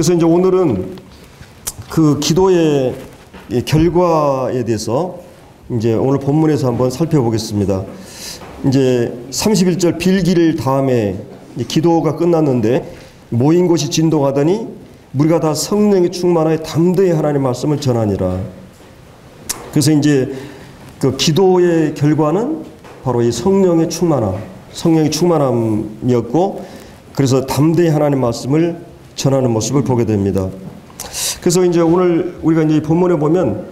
그래서 이제 오늘은 그 기도의 결과에 대해서 이제 오늘 본문에서 한번 살펴보겠습니다. 이제 31절 빌기를 다음에 기도가 끝났는데 모인 곳이 진동하더니 우리가 다 성령의 충만하여 담대히 하나님의 말씀을 전하니라. 그래서 이제 그 기도의 결과는 바로 이 성령의 충만함이었고, 그래서 담대히 하나님의 말씀을 전하는 모습을 보게 됩니다. 그래서 이제 오늘 우리가 이제 본문에 보면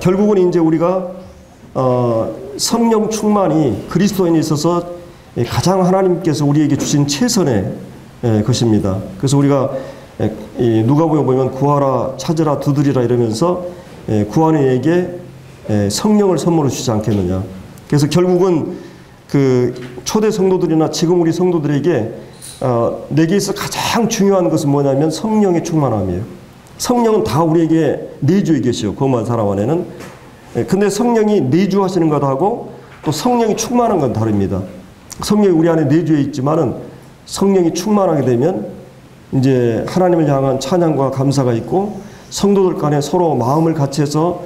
결국은 이제 우리가 성령 충만이 그리스도인에 있어서 가장 하나님께서 우리에게 주신 최선의 것입니다. 그래서 우리가 누가복음에 보면 구하라 찾으라 두드리라 이러면서 구하는 이에게 성령을 선물로 주지 않겠느냐. 그래서 결국은 그 초대 성도들이나 지금 우리 성도들에게 내게 있어 가장 중요한 것은 뭐냐면 성령의 충만함이에요. 성령은 다 우리에게 내주에 계시요 거룩한 사람 안에는. 근데 성령이 내주하시는 것하고 또 성령이 충만한 건 다릅니다. 성령이 우리 안에 내주에 있지만은 성령이 충만하게 되면 이제 하나님을 향한 찬양과 감사가 있고, 성도들 간에 서로 마음을 같이 해서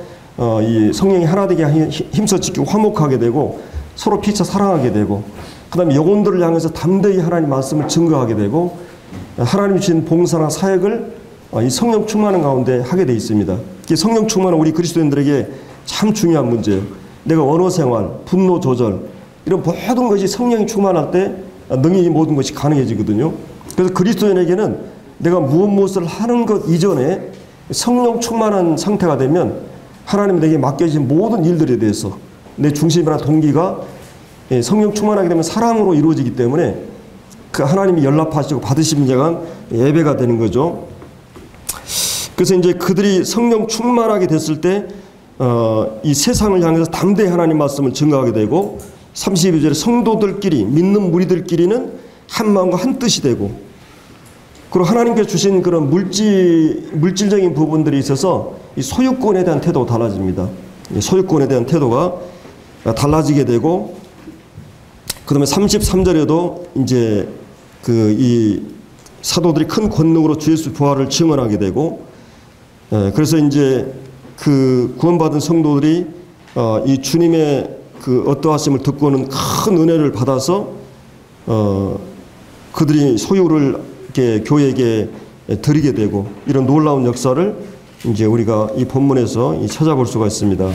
이 성령이 하나 되게 힘써 지키고 화목하게 되고, 서로 피차 사랑하게 되고, 그 다음에 영혼들을 향해서 담대히 하나님 말씀을 증거하게 되고, 하나님이 주신 봉사나 사역을 이 성령 충만한 가운데 하게 돼 있습니다. 성령 충만은 우리 그리스도인들에게 참 중요한 문제예요. 내가 언어 생활, 분노 조절, 이런 모든 것이 성령이 충만할 때 능히 모든 것이 가능해지거든요. 그래서 그리스도인에게는 내가 무엇을 하는 것 이전에 성령 충만한 상태가 되면 하나님이 내게 맡겨진 모든 일들에 대해서 내 중심이나 동기가 성령 충만하게 되면 사랑으로 이루어지기 때문에 그 하나님이 연락하시고 받으시는 자가 예배가 되는 거죠. 그래서 이제 그들이 성령 충만하게 됐을 때 이 세상을 향해서 담대히 하나님 말씀을 증거하게 되고, 32절에 성도들끼리 믿는 무리들끼리는 한 마음과 한 뜻이 되고, 그리고 하나님께서 주신 그런 물질적인 부분들이 있어서 이 소유권에 대한 태도가 달라집니다. 소유권에 대한 태도가 달라지게 되고, 그 다음에 33절에도 이제 그 이 사도들이 큰 권능으로 주 예수 부활을 증언하게 되고, 그래서 이제 그 구원받은 성도들이 이 주님의 그 어떠하심을 듣고는 큰 은혜를 받아서 그들이 소유를 이렇게 교회에게 드리게 되고, 이런 놀라운 역사를 이제 우리가 이 본문에서 찾아볼 수가 있습니다.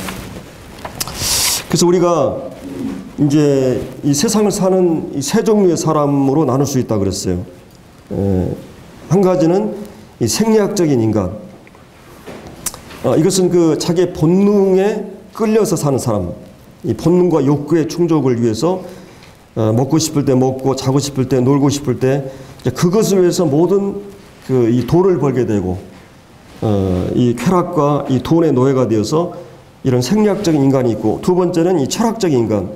그래서 우리가 이제 이 세상을 사는 이 세 종류의 사람으로 나눌 수 있다 그랬어요. 한 가지는 이 생리학적인 인간. 이것은 그 자기의 본능에 끌려서 사는 사람. 이 본능과 욕구의 충족을 위해서 먹고 싶을 때 먹고, 자고 싶을 때 놀고 싶을 때 그것을 위해서 모든 그 이 돈을 벌게 되고, 이 쾌락과 이 돈의 노예가 되어서 이런 생리학적인 인간이 있고, 두 번째는 이 철학적인 인간.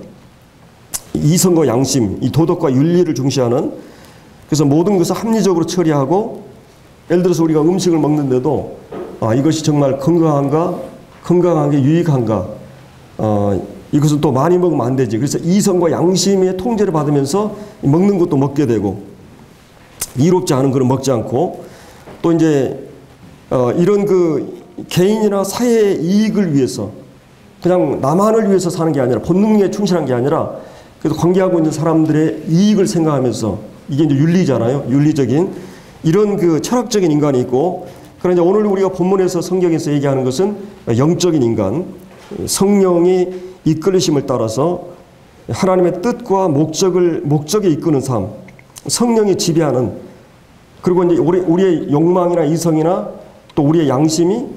이성과 양심, 이 도덕과 윤리를 중시하는, 그래서 모든 것을 합리적으로 처리하고, 예를 들어서 우리가 음식을 먹는데도 이것이 정말 건강하게 유익한가, 이것은 또 많이 먹으면 안 되지. 그래서 이성과 양심의 통제를 받으면서 먹는 것도 먹게 되고, 이롭지 않은 것은 먹지 않고, 또 이제 이런 그 개인이나 사회의 이익을 위해서 그냥 나만을 위해서 사는 게 아니라, 본능에 충실한 게 아니라, 그래서 관계하고 있는 사람들의 이익을 생각하면서, 이게 이제 윤리잖아요. 윤리적인 이런 그 철학적인 인간이 있고, 그러나 이제 오늘 우리가 본문에서 성경에서 얘기하는 것은 영적인 인간, 성령이 이끌리심을 따라서 하나님의 뜻과 목적에 이끄는 삶, 성령이 지배하는, 그리고 이제 우리의 욕망이나 이성이나 또 우리의 양심이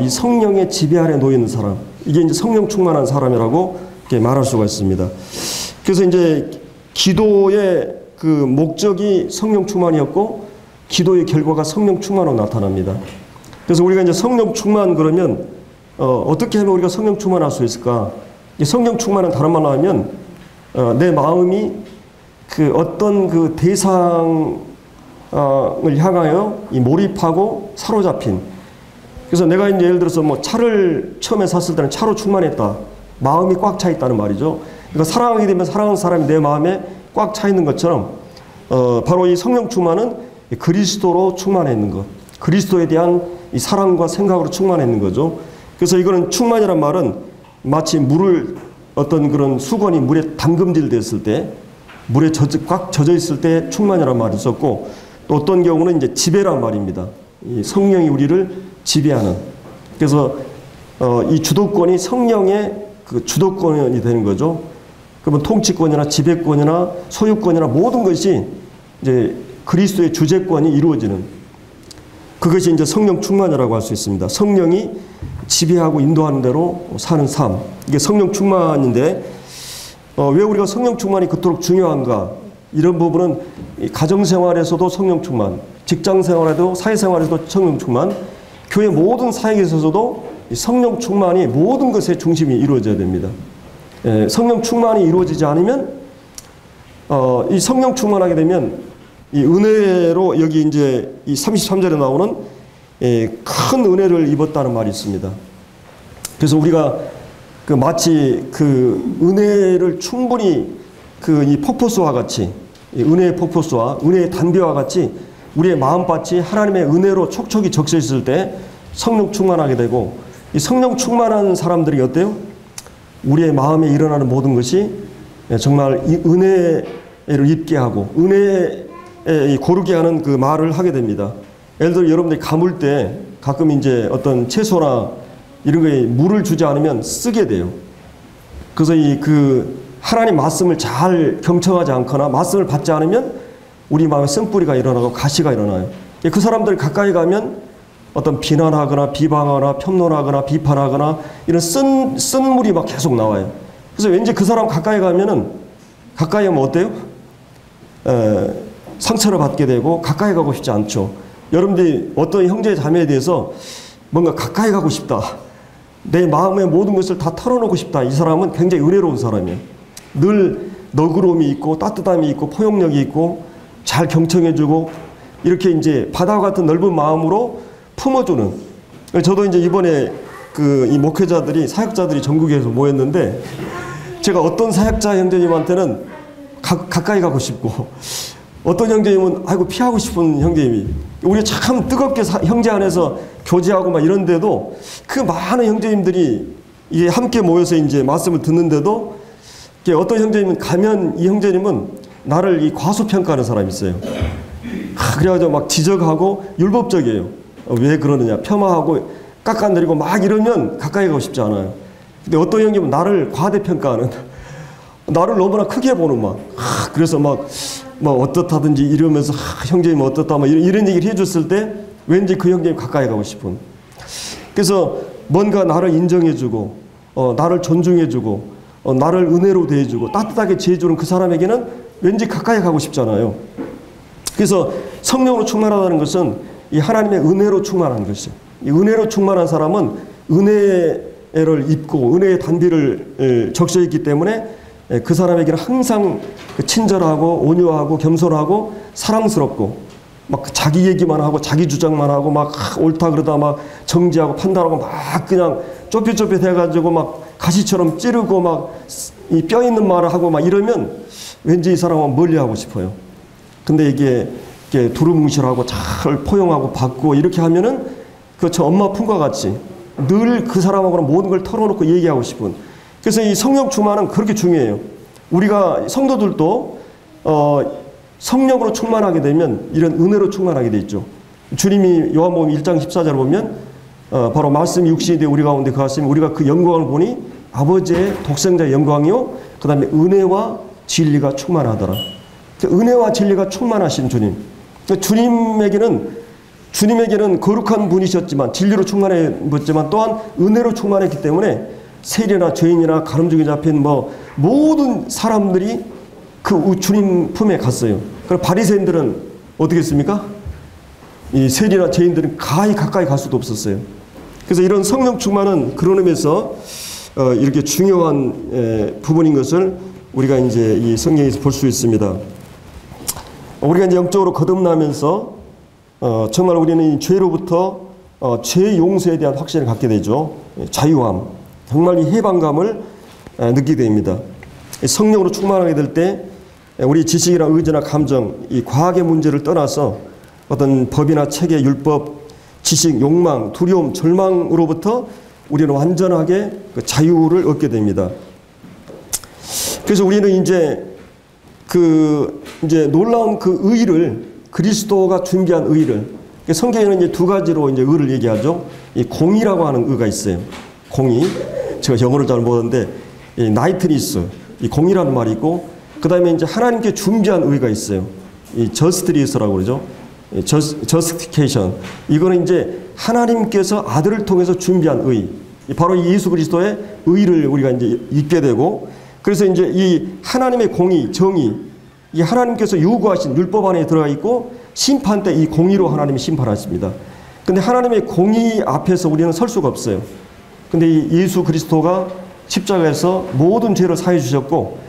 이 성령의 지배 아래 놓여 있는 사람, 이게 이제 성령 충만한 사람이라고 이렇게 말할 수가 있습니다. 그래서 이제 기도의 그 목적이 성령 충만이었고, 기도의 결과가 성령 충만으로 나타납니다. 그래서 우리가 이제 성령 충만 그러면 어떻게 하면 우리가 성령 충만할 수 있을까? 성령 충만은 다른 말로 하면 내 마음이 그 어떤 그 대상을 향하여 몰입하고 사로잡힌. 그래서 내가 이제 예를 들어서 뭐 차를 처음에 샀을 때는 차로 충만했다. 마음이 꽉 차 있다는 말이죠. 그러니까 사랑하게 되면 사랑하는 사람이 내 마음에 꽉 차 있는 것처럼 바로 이 성령 충만은 그리스도로 충만해 있는 것. 그리스도에 대한 이 사랑과 생각으로 충만했는 거죠. 그래서 이거는 충만이란 말은 마치 물을 어떤 그런 수건이 물에 담금질 됐을 때, 물에 꽉 젖어 있을 때 충만이란 말이 있었고, 또 어떤 경우는 이제 지배란 말입니다. 이 성령이 우리를 지배하는. 그래서 이 주도권이 성령의 그 주도권이 되는 거죠. 그러면 통치권이나 지배권이나 소유권이나 모든 것이 이제 그리스도의 주재권이 이루어지는, 그것이 이제 성령 충만이라고 할 수 있습니다. 성령이 지배하고 인도하는 대로 사는 삶. 이게 성령 충만인데, 왜 우리가 성령 충만이 그토록 중요한가? 이런 부분은 가정생활에서도 성령 충만, 직장생활에도, 사회생활에서도 성령 충만, 교회 모든 사역에 있어서도 성령 충만이 모든 것의 중심이 이루어져야 됩니다. 성령 충만이 이루어지지 않으면, 이 성령 충만하게 되면 이 은혜로, 여기 이제 이 33절에 나오는 큰 은혜를 입었다는 말이 있습니다. 그래서 우리가 그 마치 그 은혜를 충분히 그 이 폭포수와 같이, 은혜의 폭포수와 은혜의 단비와 같이 우리의 마음밭이 하나님의 은혜로 촉촉이 적셔 있을 때 성령 충만하게 되고, 이 성령 충만한 사람들이 어때요? 우리의 마음에 일어나는 모든 것이 정말 이 은혜를 입게 하고 은혜에 고르게 하는 그 말을 하게 됩니다. 예를 들어 여러분들이 감을 때 가끔 이제 어떤 채소나 이런 거에 물을 주지 않으면 쓰게 돼요. 그래서 이 그 하나님 말씀을 잘 경청하지 않거나 말씀을 받지 않으면 우리 마음에 쓴뿌리가 일어나고 가시가 일어나요. 그 사람들이 가까이 가면 어떤 비난하거나 비방하거나 편론하거나 비판하거나 이런 쓴 물이 막 계속 나와요. 그래서 왠지 그 사람 가까이 가면은, 가까이 하면 어때요? 상처를 받게 되고 가까이 가고 싶지 않죠. 여러분들이 어떤 형제 자매에 대해서 뭔가 가까이 가고 싶다, 내 마음의 모든 것을 다 털어놓고 싶다, 이 사람은 굉장히 은혜로운 사람이에요. 늘 너그러움이 있고 따뜻함이 있고 포용력이 있고 잘 경청해주고 이렇게 이제 바다와 같은 넓은 마음으로 품어주는. 저도 이제 이번에 그 이 목회자들이, 사역자들이 전국에서 모였는데, 제가 어떤 사역자 형제님한테는 가까이 가고 싶고, 어떤 형제님은 아이고 피하고 싶은 형제님이, 우리 참 뜨겁게 형제 안에서 교제하고 막 이런데도 그 많은 형제님들이 이게 함께 모여서 이제 말씀을 듣는데도, 어떤 형제님은 가면 이 형제님은 나를 이 과소평가하는 사람이 있어요. 그래가지고 막 지적하고 율법적이에요. 왜 그러느냐, 폄하하고 깎아내리고 막 이러면 가까이 가고 싶지 않아요. 근데 어떤 형님은 나를 과대평가하는, 나를 너무나 크게 보는 막, 그래서 막 어떻다든지 이러면서 형제님 어떻다 막 이런 얘기를 해줬을 때 왠지 그 형제님 가까이 가고 싶은. 그래서 뭔가 나를 인정해주고 나를 존중해주고 나를 은혜로 대해주고 따뜻하게 지혜주는 그 사람에게는 왠지 가까이 가고 싶잖아요. 그래서 성령으로 충만하다는 것은 이 하나님의 은혜로 충만한 것이에요. 이 은혜로 충만한 사람은 은혜를 입고 은혜의 단비를 적셔 있기 때문에 그 사람에게는 항상 친절하고 온유하고 겸손하고 사랑스럽고, 막 자기 얘기만 하고 자기 주장만 하고 막 옳다 그러다 막 정지하고 판단하고 막 그냥 좁혀좁혀 해가지고 막 가시처럼 찌르고 막 이 뼈 있는 말을 하고 막 이러면 왠지 이 사람은 멀리하고 싶어요. 근데 이게 두루뭉실하고 잘 포용하고 받고 이렇게 하면은 저 엄마 품과 같이 늘 그 사람하고는 모든 걸 털어놓고 얘기하고 싶은. 그래서 이 성령 충만은 그렇게 중요해요. 우리가 성도들도 성령으로 충만하게 되면 이런 은혜로 충만하게 돼 있죠. 주님이 요한복음 1장 14절을 보면 바로 말씀이 육신이 되어 우리 가운데 거하시면 우리가 그 영광을 보니 아버지의 독생자의 영광이요 그 다음에 은혜와 진리가 충만하더라. 은혜와 진리가 충만하신 주님. 주님에게는 거룩한 분이셨지만 진리로 충만했지만 또한 은혜로 충만했기 때문에 세리나 죄인이나 가늠중에 잡힌 모든 사람들이 그 주님 품에 갔어요. 그럼 바리새인들은 어떻게 했습니까? 이 세리나 죄인들은 가까이 갈 수도 없었어요. 그래서 이런 성령 충만은 그런 의미에서 이렇게 중요한 부분인 것을 우리가 이제 이 성경에서 볼 수 있습니다. 우리가 이제 영적으로 거듭나면서 정말 우리는 이 죄로부터 죄 용서에 대한 확신을 갖게 되죠. 자유함, 정말 이 해방감을 느끼게 됩니다. 성령으로 충만하게 될 때 우리 지식이나 의지나 감정, 이 과학의 문제를 떠나서 어떤 법이나 체계, 율법 지식, 욕망, 두려움, 절망으로부터 우리는 완전하게 그 자유를 얻게 됩니다. 그래서 우리는 이제 놀라운 그 의를, 그리스도가 준비한 의를, 성경에는 이제 두 가지로 이제 의를 얘기하죠. 이 공의라고 하는 의가 있어요. 공의. 제가 영어를 잘 모르는데, 이 나이트니스, 이 공의라는 말이 있고, 그 다음에 이제 하나님께 준비한 의가 있어요. 이 저스티리스라고 그러죠. 저스티케이션. 이거는 이제 하나님께서 아들을 통해서 준비한 의. 바로 이 예수 그리스도의 의를 우리가 이제 잊게 되고, 그래서 이제 이 하나님의 공의, 정의, 이 하나님께서 요구하신 율법 안에 들어가 있고, 심판 때 이 공의로 하나님이 심판하십니다. 근데 하나님의 공의 앞에서 우리는 설 수가 없어요. 근데 이 예수 그리스도가 십자가에서 모든 죄를 사해 주셨고,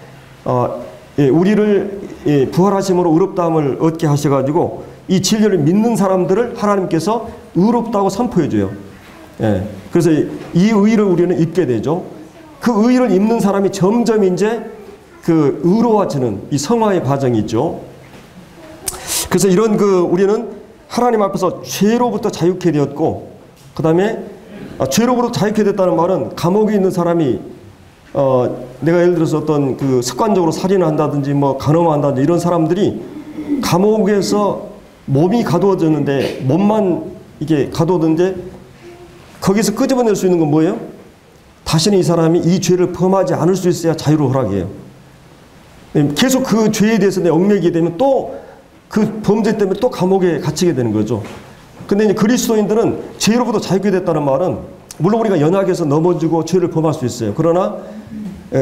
우리를 부활하심으로 의롭다함을 얻게 하셔가지고 이 진리를 믿는 사람들을 하나님께서 의롭다고 선포해 줘요. 그래서 이 의를 우리는 입게 되죠. 그 의를 입는 사람이 점점 이제 그 의로워지는 이 성화의 과정이 있죠. 그래서 이런 우리는 하나님 앞에서 죄로부터 자유케 되었고, 그 다음에 죄로부터 자유케 됐다는 말은 감옥에 있는 사람이 내가 예를 들어서 어떤 그 습관적으로 살인을 한다든지 뭐 간음을 한다든지 이런 사람들이 감옥에서 몸이 가두어졌는데, 몸만 이게 가두어졌는데 거기서 끄집어낼 수 있는 건 뭐예요? 다시는 이 사람이 이 죄를 범하지 않을 수 있어야 자유를 허락해요. 계속 그 죄에 대해서 내 얽매이게 되면 또 그 범죄 때문에 또 감옥에 갇히게 되는 거죠. 근데 이제 그리스도인들은 죄로부터 자유케 됐다는 말은, 물론 우리가 연약해서 넘어지고 죄를 범할 수 있어요. 그러나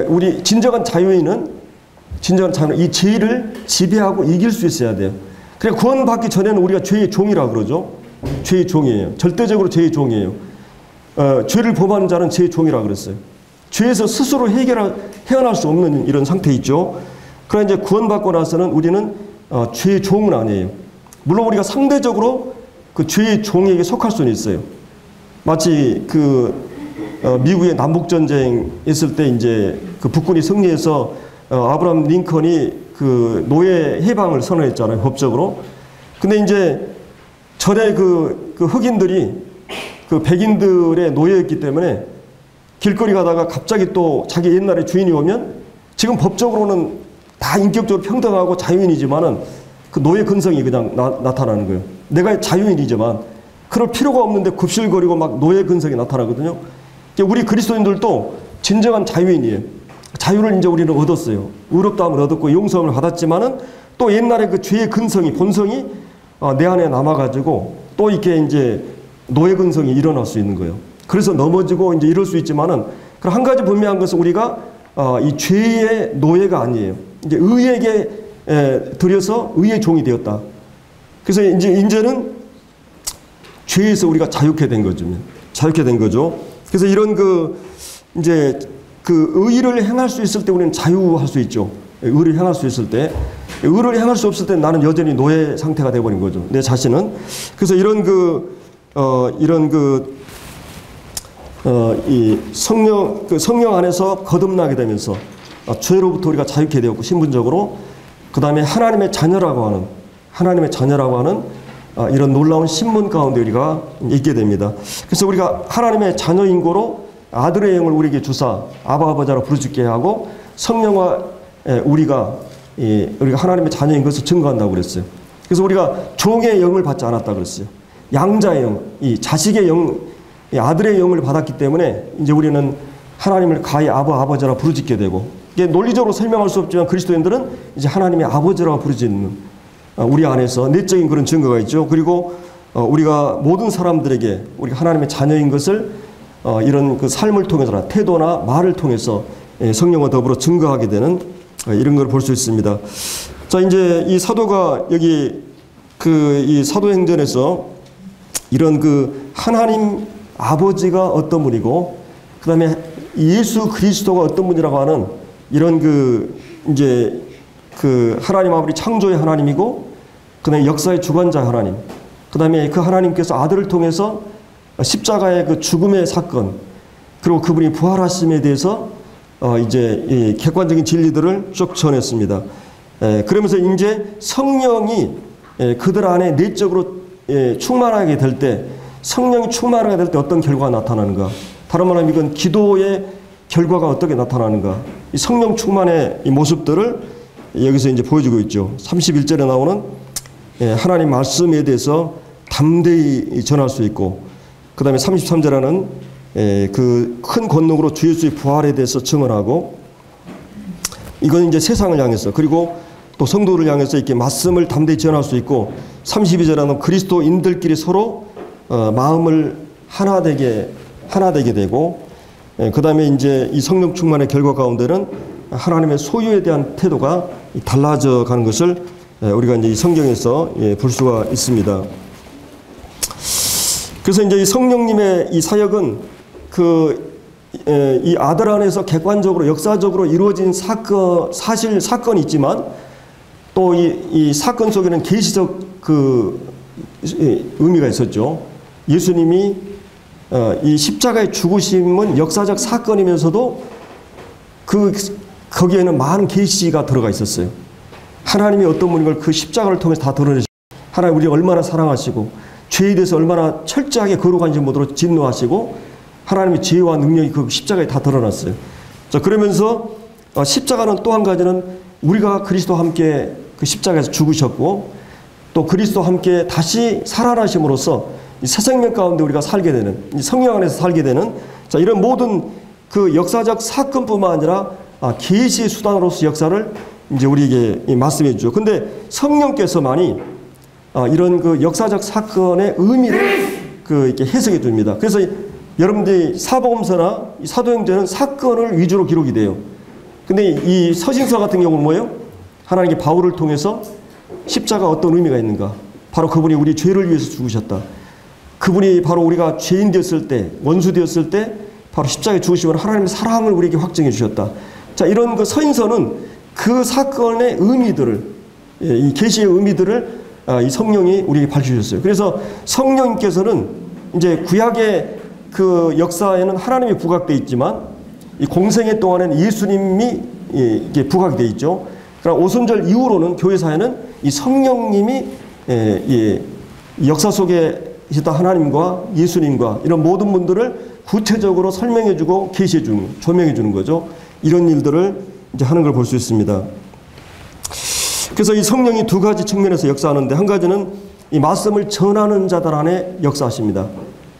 우리 진정한 자유인은 이 죄를 지배하고 이길 수 있어야 돼요. 그래, 구원받기 전에는 우리가 죄의 종이라고 그러죠. 죄의 종이에요. 절대적으로 죄의 종이에요. 죄를 범하는 자는 죄의 종이라고 그랬어요. 죄에서 스스로 헤어날 수 없는 이런 상태에 있죠. 그러나 이제 구원받고 나서는 우리는 죄의 종은 아니에요. 물론 우리가 상대적으로 그 죄의 종에게 속할 수는 있어요. 마치 미국의 남북전쟁 있을 때 이제 그 북군이 승리해서 아브라함 링컨이 그 노예 해방을 선언했잖아요, 법적으로. 근데 이제 전에 그 흑인들이 그 백인들의 노예였기 때문에 길거리 가다가 갑자기 또 자기 옛날에 주인이 오면, 지금 법적으로는 다 인격적으로 평등하고 자유인이지만은 그 노예 근성이 그냥 나타나는 거예요. 내가 자유인이지만 그럴 필요가 없는데 굽실거리고 막 노예 근성이 나타나거든요. 우리 그리스도인들도 진정한 자유인이에요. 자유를 이제 우리는 얻었어요. 의롭다함을 얻었고 용서함을 받았지만은 또 옛날에 그 죄의 근성이, 본성이 내 안에 남아가지고 또 이렇게 이제 노예 근성이 일어날 수 있는 거예요. 그래서 넘어지고 이제 이럴 수 있지만은, 그럼 한 가지 분명한 것은 우리가 이 죄의 노예가 아니에요. 이제 의에게 들여서 의의 종이 되었다. 그래서 이제는 죄에서 우리가 자유케 된 거죠. 자유케 된 거죠. 그래서 이런 이제 의를 행할 수 있을 때 우리는 자유할 수 있죠. 의를 행할 수 있을 때. 의를 행할 수 없을 때 나는 여전히 노예 상태가 되어버린 거죠. 내 자신은. 그래서 이 성령 안에서 거듭나게 되면서 죄로부터 우리가 자유케 되었고, 신분적으로, 그 다음에 하나님의 자녀라고 하는 이런 놀라운 신분 가운데 우리가 있게 됩니다. 그래서 우리가 하나님의 자녀인고로 아들의 영을 우리에게 주사 아바 아버지라 부르짖게 하고, 성령과 우리가 하나님의 자녀인 것을 증거한다고 그랬어요. 그래서 우리가 종의 영을 받지 않았다 그랬어요. 양자의 영, 이 자식의 영, 아들의 영을 받았기 때문에 이제 우리는 하나님을 가히 아버지라 부르짖게 되고, 이게 논리적으로 설명할 수 없지만 그리스도인들은 이제 하나님의 아버지라고 부르짖는 우리 안에서 내적인 그런 증거가 있죠. 그리고 우리가 모든 사람들에게 우리가 하나님의 자녀인 것을 이런 그 삶을 통해서나 태도나 말을 통해서 성령과 더불어 증거하게 되는 이런 걸 볼 수 있습니다. 자, 이제 이 사도가 여기 이 사도행전에서 이런 하나님 아버지가 어떤 분이고, 그 다음에 예수 그리스도가 어떤 분이라고 하는 이런 이제 하나님 아버지 창조의 하나님이고, 그 다음에 역사의 주관자 하나님, 그 다음에 그 하나님께서 아들을 통해서 십자가의 그 죽음의 사건, 그리고 그분이 부활하심에 대해서 이제 이 객관적인 진리들을 쭉 전했습니다. 그러면서 이제 성령이 그들 안에 내적으로 충만하게 될 때 성령이 충만하게 될 때 어떤 결과가 나타나는가? 다른 말로 하면 이건 기도의 결과가 어떻게 나타나는가? 이 성령 충만의 이 모습들을 여기서 이제 보여주고 있죠. 31절에 나오는 하나님 말씀에 대해서 담대히 전할 수 있고, 그 다음에 33절에는 그 큰 권능으로 주 예수의 부활에 대해서 증언하고, 이건 이제 세상을 향해서, 그리고 또 성도를 향해서 이렇게 말씀을 담대히 전할 수 있고, 32절에는 그리스도인들끼리 서로 마음을 하나 되게 되고, 그 다음에 이제 이 성령 충만의 결과 가운데는 하나님의 소유에 대한 태도가 달라져 가는 것을 우리가 이제 이 성경에서 볼 수가 있습니다. 그래서 이제 이 성령님의 이 사역은 이 아들 안에서 객관적으로 역사적으로 이루어진 사건이 있지만, 또 이 사건 속에는 계시적 의미가 있었죠. 예수님이 이 십자가의 죽으심은 역사적 사건이면서도 거기에는 많은 계시가 들어가 있었어요. 하나님이 어떤 분인 걸 그 십자가를 통해서 다 드러내시고, 하나님 우리 얼마나 사랑하시고 죄에 대해서 얼마나 철저하게 거룩한지 모두로 진노하시고, 하나님의 죄와 능력이 그 십자가에 다 드러났어요. 자, 그러면서 십자가는 또 한 가지는 우리가 그리스도와 함께 그 십자가에서 죽으셨고, 또 그리스도와 함께 다시 살아나심으로써 이 새 생명 가운데 우리가 살게 되는, 이 성령 안에서 살게 되는, 자, 이런 모든 그 역사적 사건뿐만 아니라 계시의 수단으로서 역사를 이제 우리에게 말씀해 주죠. 근데 성령께서만이 이런 그 역사적 사건의 의미를 이렇게 해석해 줍니다. 그래서 여러분들이 사복음서나 이 사도행전은 사건을 위주로 기록이 돼요. 근데 이 서신서 같은 경우는 뭐예요? 하나님께 바울을 통해서 십자가 어떤 의미가 있는가? 바로 그분이 우리 죄를 위해서 죽으셨다. 그분이 바로 우리가 죄인 되었을 때, 원수 되었을 때 바로 십자가에 죽으시면 하나님의 사랑을 우리에게 확증해 주셨다. 자, 이런 그 서신서는 그 사건의 의미들을, 이 계시의 의미들을 이 성령이 우리에게 밝혀주셨어요. 그래서 성령님께서는 이제 구약의 그 역사에는 하나님이 부각되어 있지만, 이 공생애 동안에는 예수님이 이게 부각이 되어 있죠. 그러나 오순절 이후로는 교회사에는 이 성령님이 역사 속에 있었던 하나님과 예수님과 이런 모든 분들을 구체적으로 설명해주고 계시해주는, 조명해주는 거죠. 이런 일들을 이제 하는 걸 볼 수 있습니다. 그래서 이 성령이 두 가지 측면에서 역사하는데, 한 가지는 이 말씀을 전하는 자들 안에 역사하십니다.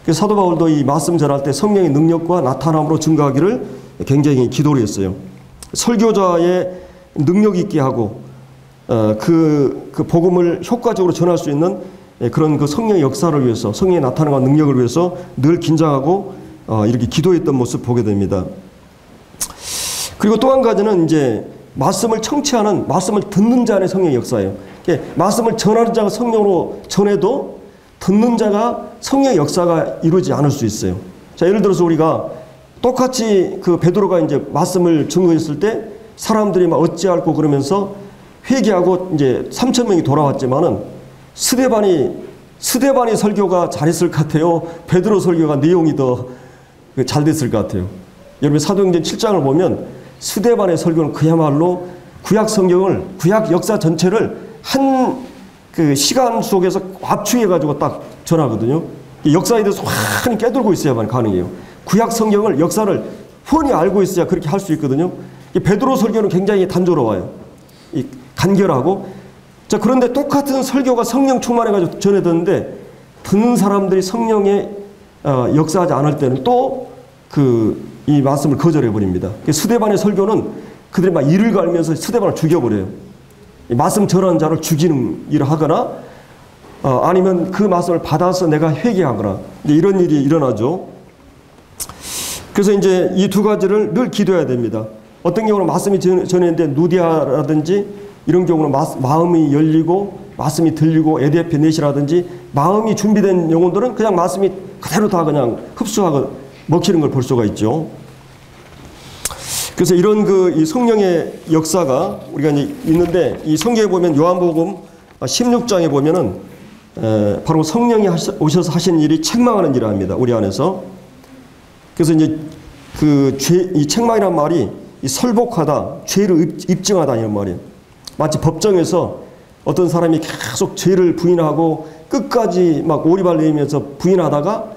그래서 사도 바울도 이 말씀 전할 때 성령의 능력과 나타남으로 증가하기를 굉장히 기도를 했어요. 설교자의 능력 있게 하고 그 복음을 효과적으로 전할 수 있는 그런 그 성령의 역사를 위해서, 성령의 나타남과 능력을 위해서 늘 긴장하고 이렇게 기도했던 모습 보게 됩니다. 그리고 또 한 가지는 이제 말씀을 청취하는, 말씀을 듣는 자 안에 성령의 역사예요. 말씀을 전하는 자가 성령으로 전해도 듣는 자가 성령의 역사가 이루어지지 않을 수 있어요. 자, 예를 들어서 우리가 똑같이 그 베드로가 이제 말씀을 증거했을 때 사람들이 막 어찌할꼬 그러면서 회개하고 이제 3,000명이 돌아왔지만은 스데반이 설교가 잘했을 것 같아요? 베드로 설교가 내용이 더 잘 됐을 것 같아요? 여러분 사도행전 7장을 보면 스데반의 설교는 그야말로 구약 성경을, 구약 역사 전체를 한 그 시간 속에서 압축해가지고 딱 전하거든요. 역사에 대해서 환히 깨달고 있어야만 가능해요. 구약 성경을, 역사를 훤히 알고 있어야 그렇게 할 수 있거든요. 베드로 설교는 굉장히 단조로워요. 간결하고. 자, 그런데 똑같은 설교가 성령 충만해가지고 전해졌는데, 듣는 사람들이 성령에 역사하지 않을 때는 또 이 말씀을 거절해버립니다. 스데반의 설교는 그들이 막 이를 갈면서 스데반을 죽여버려요. 말씀 전하는 자를 죽이는 일을 하거나, 아니면 그 말씀을 받아서 내가 회개하거나, 이제 이런 일이 일어나죠. 그래서 이제 이 두 가지를 늘 기도해야 됩니다. 어떤 경우는 말씀이 전했는데 누디아라든지 이런 경우는 마음이 열리고 말씀이 들리고 에데페 넷이라든지 마음이 준비된 영혼들은 그냥 말씀이 그대로 다 그냥 흡수하고 먹히는 걸 볼 수가 있죠. 그래서 이런 이 성령의 역사가 우리가 이제 있는데, 이 성경에 보면 요한복음 16장에 보면은 바로 성령이 오셔서 하신 일이 책망하는 일을 합니다. 우리 안에서. 그래서 이제 이 책망이란 말이 이 설복하다, 죄를 입증하다 이런 말이에요. 마치 법정에서 어떤 사람이 계속 죄를 부인하고 끝까지 막 오리발 내면서 부인하다가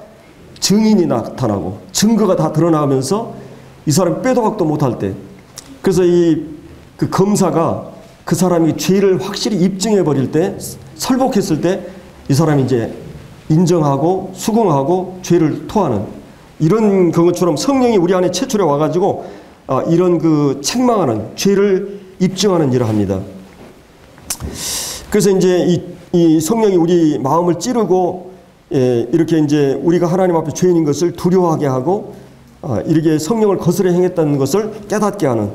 증인이 나타나고 증거가 다 드러나면서 이 사람이 빼도 박도 못할 때, 그래서 그 검사가 그 사람이 죄를 확실히 입증해 버릴 때, 설복했을 때 이 사람이 이제 인정하고 수긍하고 죄를 토하는, 이런 경우처럼 성령이 우리 안에 채출해 와가지고 이런 그 책망하는, 죄를 입증하는 일을 합니다. 그래서 이제 이 성령이 우리 마음을 찌르고 이렇게 이제 우리가 하나님 앞에 죄인인 것을 두려워하게 하고 이렇게 성령을 거스려 행했다는 것을 깨닫게 하는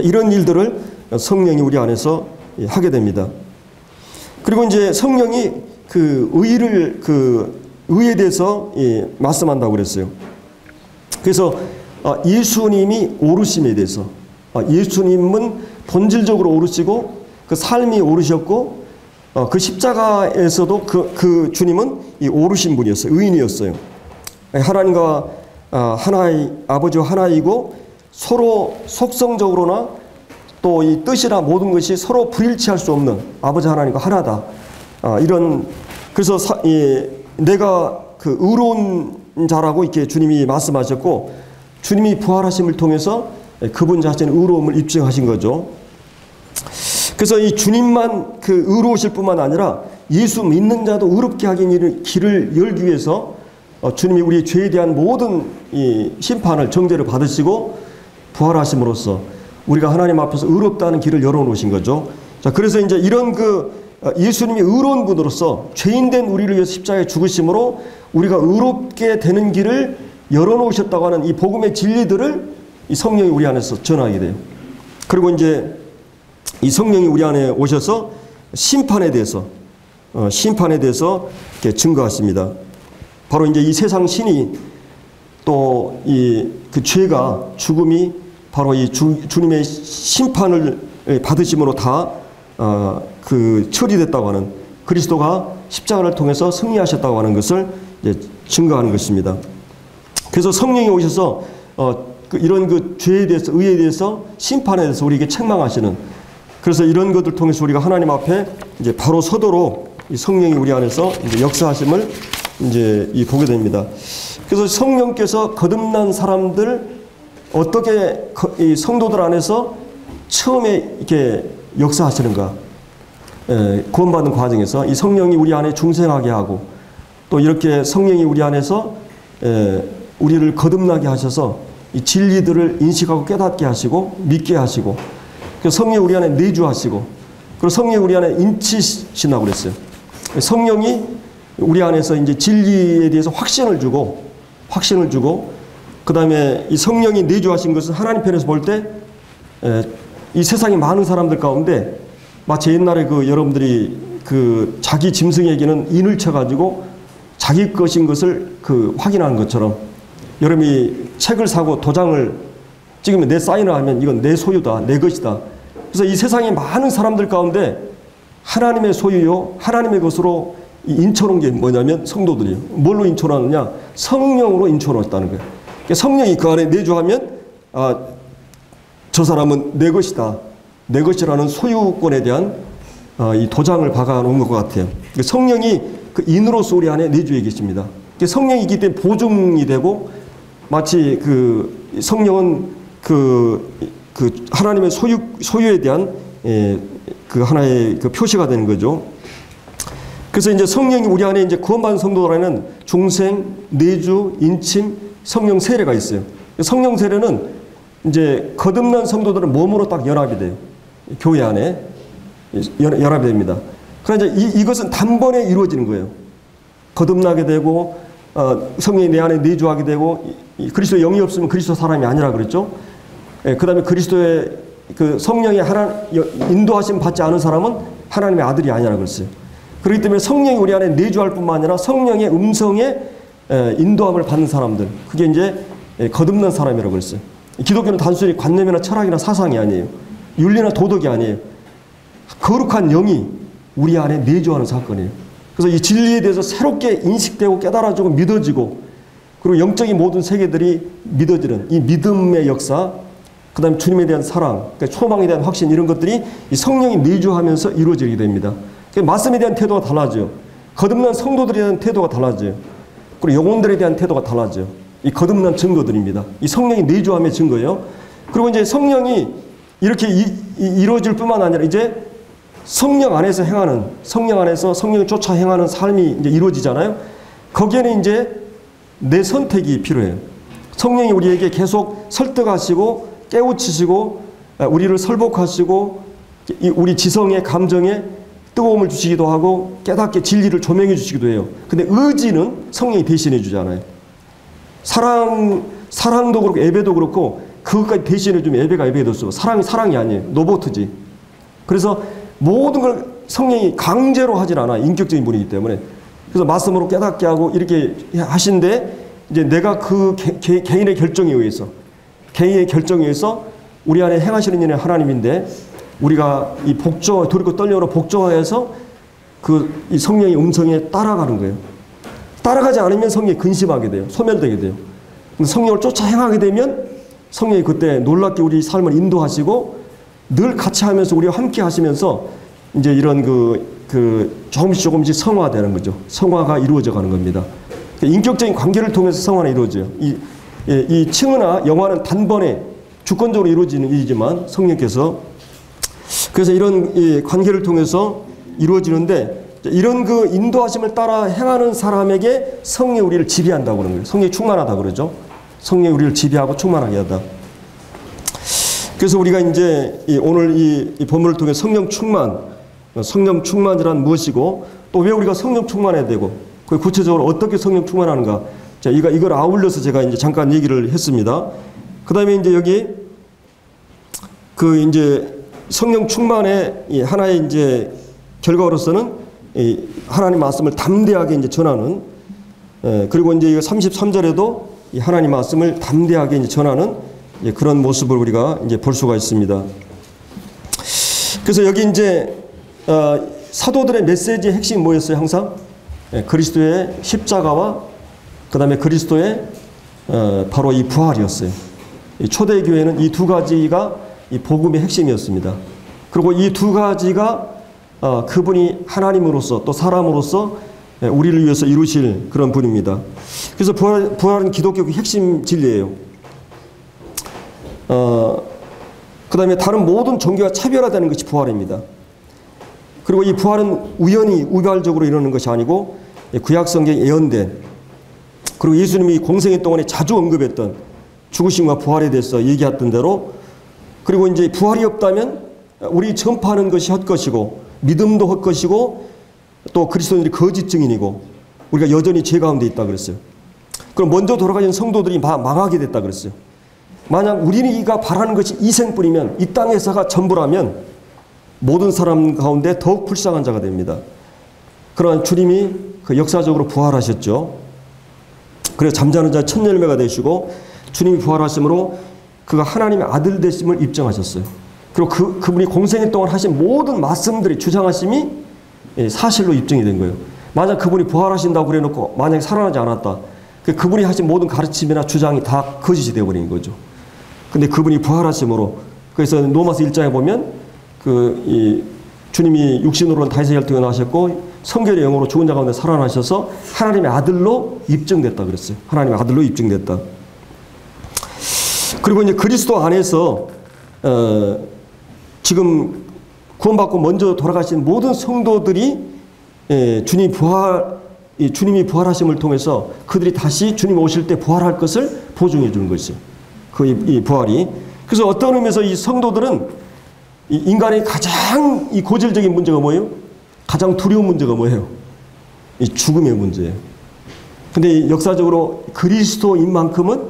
이런 일들을 성령이 우리 안에서 하게 됩니다. 그리고 이제 성령이 그 의에 대해서 말씀한다고 그랬어요. 그래서 예수님이 오르심에 대해서, 예수님은 본질적으로 오르시고 그 삶이 오르셨고 그 십자가에서도 그 주님은 이 오르신 분이었어요. 의인이었어요. 하나님과 하나의 아버지와 하나이고 서로 속성적으로나 또 이 뜻이나 모든 것이 서로 불일치할 수 없는 아버지 하나님과 하나다. 그래서 내가 그 의로운 자라고 이렇게 주님이 말씀하셨고, 주님이 부활하심을 통해서 그분 자신의 의로움을 입증하신 거죠. 그래서 이 주님만 그 의로우실 뿐만 아니라 예수 믿는 자도 의롭게 하기 길을 열기 위해서 주님이 우리 죄에 대한 모든 이 심판을, 정죄를 받으시고 부활하심으로써 우리가 하나님 앞에서 의롭다는 길을 열어놓으신 거죠. 자, 그래서 이제 이런 예수님이 의로운 분으로서 죄인된 우리를 위해서 십자가에 죽으심으로 우리가 의롭게 되는 길을 열어놓으셨다고 하는 이 복음의 진리들을 이 성령이 우리 안에서 전하게 돼요. 그리고 이제 이 성령이 우리 안에 오셔서 심판에 대해서 이렇게 증거하십니다. 바로 이제 이 세상 신이 또 그 죄가, 죽음이 바로 이 주님의 심판을 받으심으로 다 처리됐다고 하는, 그리스도가 십자가를 통해서 승리하셨다고 하는 것을 이제 증거하는 것입니다. 그래서 성령이 오셔서 이런 그 죄에 대해서, 의에 대해서, 심판에 대해서 우리에게 책망하시는, 그래서 이런 것들 통해서 우리가 하나님 앞에 이제 바로 서도록 이 성령이 우리 안에서 이제 역사하심을 이제 보게 됩니다. 그래서 성령께서 거듭난 사람들, 어떻게 이 성도들 안에서 처음에 이렇게 역사하시는가, 구원받는 과정에서 이 성령이 우리 안에 중생하게 하고, 또 이렇게 성령이 우리 안에서 우리를 거듭나게 하셔서 이 진리들을 인식하고 깨닫게 하시고 믿게 하시고, 성령이 우리 안에 내주하시고, 그리고 성령이 우리 안에 인치신다고 그랬어요. 성령이 우리 안에서 이제 진리에 대해서 확신을 주고, 그 다음에 이 성령이 내주하신 것은 하나님 편에서 볼 때 이 세상에 많은 사람들 가운데 마치 옛날에 여러분들이 자기 짐승에게는 인을 쳐가지고 자기 것인 것을 확인하는 것처럼, 여러분이 책을 사고 도장을 찍으면 내 사인을 하면 이건 내 소유다, 내 것이다. 그래서 이 세상에 많은 사람들 가운데 하나님의 소유요, 하나님의 것으로 인쳐놓은 게 뭐냐면 성도들이에요. 뭘로 인쳐놨느냐? 성령으로 인쳐놓았다는 거예요. 그러니까 성령이 그 안에 내주하면 저 사람은 내 것이다, 내 것이라는 소유권에 대한 이 도장을 박아놓은 것 같아요. 성령이 그 인으로서 우리 안에 내주해 계십니다. 성령이기 때문에 보증이 되고, 마치 성령은 하나님의 소유에 대한 하나의 표시가 되는 거죠. 그래서 이제 성령이 우리 안에 이제 구원받은 성도들에는 중생, 내주, 인침, 성령 세례가 있어요. 성령 세례는 이제 거듭난 성도들은 몸으로 딱 연합이 돼요. 교회 안에 연합이 됩니다. 그러나 이제 이것은 단번에 이루어지는 거예요. 거듭나게 되고, 성령이 내 안에 내주하게 되고, 그리스도의 영이 없으면 그리스도 사람이 아니라 그랬죠. 그 다음에 그리스도의 성령의 인도하심 받지 않은 사람은 하나님의 아들이 아니라 그랬어요. 그렇기 때문에 성령이 우리 안에 내주할 뿐만 아니라 성령의 음성에 인도함을 받는 사람들, 그게 이제 거듭난 사람이라고 그랬어요. 기독교는 단순히 관념이나 철학이나 사상이 아니에요. 윤리나 도덕이 아니에요. 거룩한 영이 우리 안에 내주하는 사건이에요. 그래서 이 진리에 대해서 새롭게 인식되고 깨달아지고 믿어지고, 그리고 영적인 모든 세계들이 믿어지는 이 믿음의 역사, 그다음에 주님에 대한 사랑, 그러니까 소망에 대한 확신 이런 것들이 이 성령이 내주하면서 이루어지게 됩니다. 그러니까 말씀에 대한 태도가 달라져요. 거듭난 성도들에 대한 태도가 달라져요. 그리고 영혼들에 대한 태도가 달라져요. 이 거듭난 증거들입니다. 이 성령이 내주함의 증거예요. 그리고 이제 성령이 이렇게 이루어질 뿐만 아니라 이제 성령 안에서 행하는, 성령 안에서 성령을 쫓아 행하는 삶이 이제 이루어지잖아요. 거기에는 이제 내 선택이 필요해요. 성령이 우리에게 계속 설득하시고 깨우치시고 우리를 설복하시고 우리 지성의 감정에 뜨거움을 주시기도 하고 깨닫게 진리를 조명해 주시기도 해요. 근데 의지는 성령이 대신해 주잖아요. 사랑도 그렇고 예배도 그렇고 그것까지 대신해 주면 예배가 예배도 없어. 사랑이 아니에요. 로봇이지. 그래서 모든 걸 성령이 강제로 하질 않아. 인격적인 분이기 때문에. 그래서 말씀으로 깨닫게 하고 이렇게 하신데 이제 내가 그 개인의 결정에 의해서 우리 안에 행하시는 일은 하나님인데 우리가 이 돌이고 떨려로 복종하여서 이 성령의 음성에 따라가는 거예요. 따라가지 않으면 성령이 근심하게 돼요. 소멸되게 돼요. 근데 성령을 쫓아 행하게 되면 성령이 그때 놀랍게 우리 삶을 인도하시고 늘 같이 하면서 우리와 함께 하시면서 이제 이런 조금씩 성화되는 거죠. 성화가 이루어져 가는 겁니다. 인격적인 관계를 통해서 성화는 이루어져요. 이 칭의나 영화는 단번에 주권적으로 이루어지는 일이지만 성령께서 그래서 이런 이 관계를 통해서 이루어지는데 이런 그 인도하심을 따라 행하는 사람에게 성령이 우리를 지배한다고 그러는 거예요. 성령이 충만하다 그러죠. 성령이 우리를 지배하고 충만하게 하다. 그래서 우리가 이제 오늘 이 본문을 통해 성령 충만이란 무엇이고 또 왜 우리가 성령 충만해야 되고 구체적으로 어떻게 성령 충만하는가. 자, 이걸 아울러서 제가 이제 잠깐 얘기를 했습니다. 그 다음에 이제 여기 이제 성령 충만의 하나의 이제 결과로서는 하나님 말씀을 담대하게 이제 전하는 그리고 이제 33절에도 하나님 말씀을 담대하게 이제 전하는 그런 모습을 우리가 이제 볼 수가 있습니다. 그래서 여기 이제 사도들의 메시지의 핵심이 뭐였어요? 항상 그리스도의 십자가와 그 다음에 그리스도의 바로 이 부활이었어요. 초대교회는 이 두 가지가 이 복음의 핵심이었습니다. 그리고 이 두 가지가 그분이 하나님으로서 또 사람으로서 우리를 위해서 이루실 그런 분입니다. 그래서 부활은 기독교의 핵심 진리예요. 그 다음에 다른 모든 종교와 차별화되는 것이 부활입니다. 그리고 이 부활은 우연히 우발적으로 이루는 것이 아니고 구약성경에 예언된 그리고 예수님이 공생애 동안에 자주 언급했던 죽으심과 부활에 대해서 얘기했던 대로 그리고 이제 부활이 없다면 우리 전파하는 것이 헛것이고 믿음도 헛것이고 또 그리스도인들이 거짓 증인이고 우리가 여전히 죄 가운데 있다 그랬어요. 그럼 먼저 돌아가신 성도들이 망하게 됐다 그랬어요. 만약 우리가 바라는 것이 이생뿐이면 이 땅에서가 전부라면 모든 사람 가운데 더욱 불쌍한 자가 됩니다. 그러나 주님이 역사적으로 부활하셨죠. 그래서 잠자는 자 첫 열매가 되시고 주님이 부활하심으로 그가 하나님의 아들 되심을 입증하셨어요. 그리고 그분이 공생애 동안 하신 모든 말씀들이 주장하심이 사실로 입증이 된 거예요. 만약 그분이 부활하신다고 그래놓고 만약에 살아나지 않았다. 그분이 하신 모든 가르침이나 주장이 다 거짓이 되어버린 거죠. 근데 그분이 부활하심으로 그래서 로마서 1장에 보면 주님이 육신으로는 다윗의 혈통에 나셨고 성결의 영으로 죽은 자 가운데 살아나셔서 하나님의 아들로 입증됐다 그랬어요. 하나님의 아들로 입증됐다. 그리고 이제 그리스도 안에서 지금 구원받고 먼저 돌아가신 모든 성도들이 주님이 부활하심을 통해서 그들이 다시 주님 오실 때 부활할 것을 보증해 주는 것이에요. 이 부활이. 그래서 어떤 의미에서 이 성도들은 이 인간의 가장 이 고질적인 문제가 뭐예요? 가장 두려운 문제가 뭐예요? 이 죽음의 문제예요. 근데 역사적으로 그리스도인 만큼은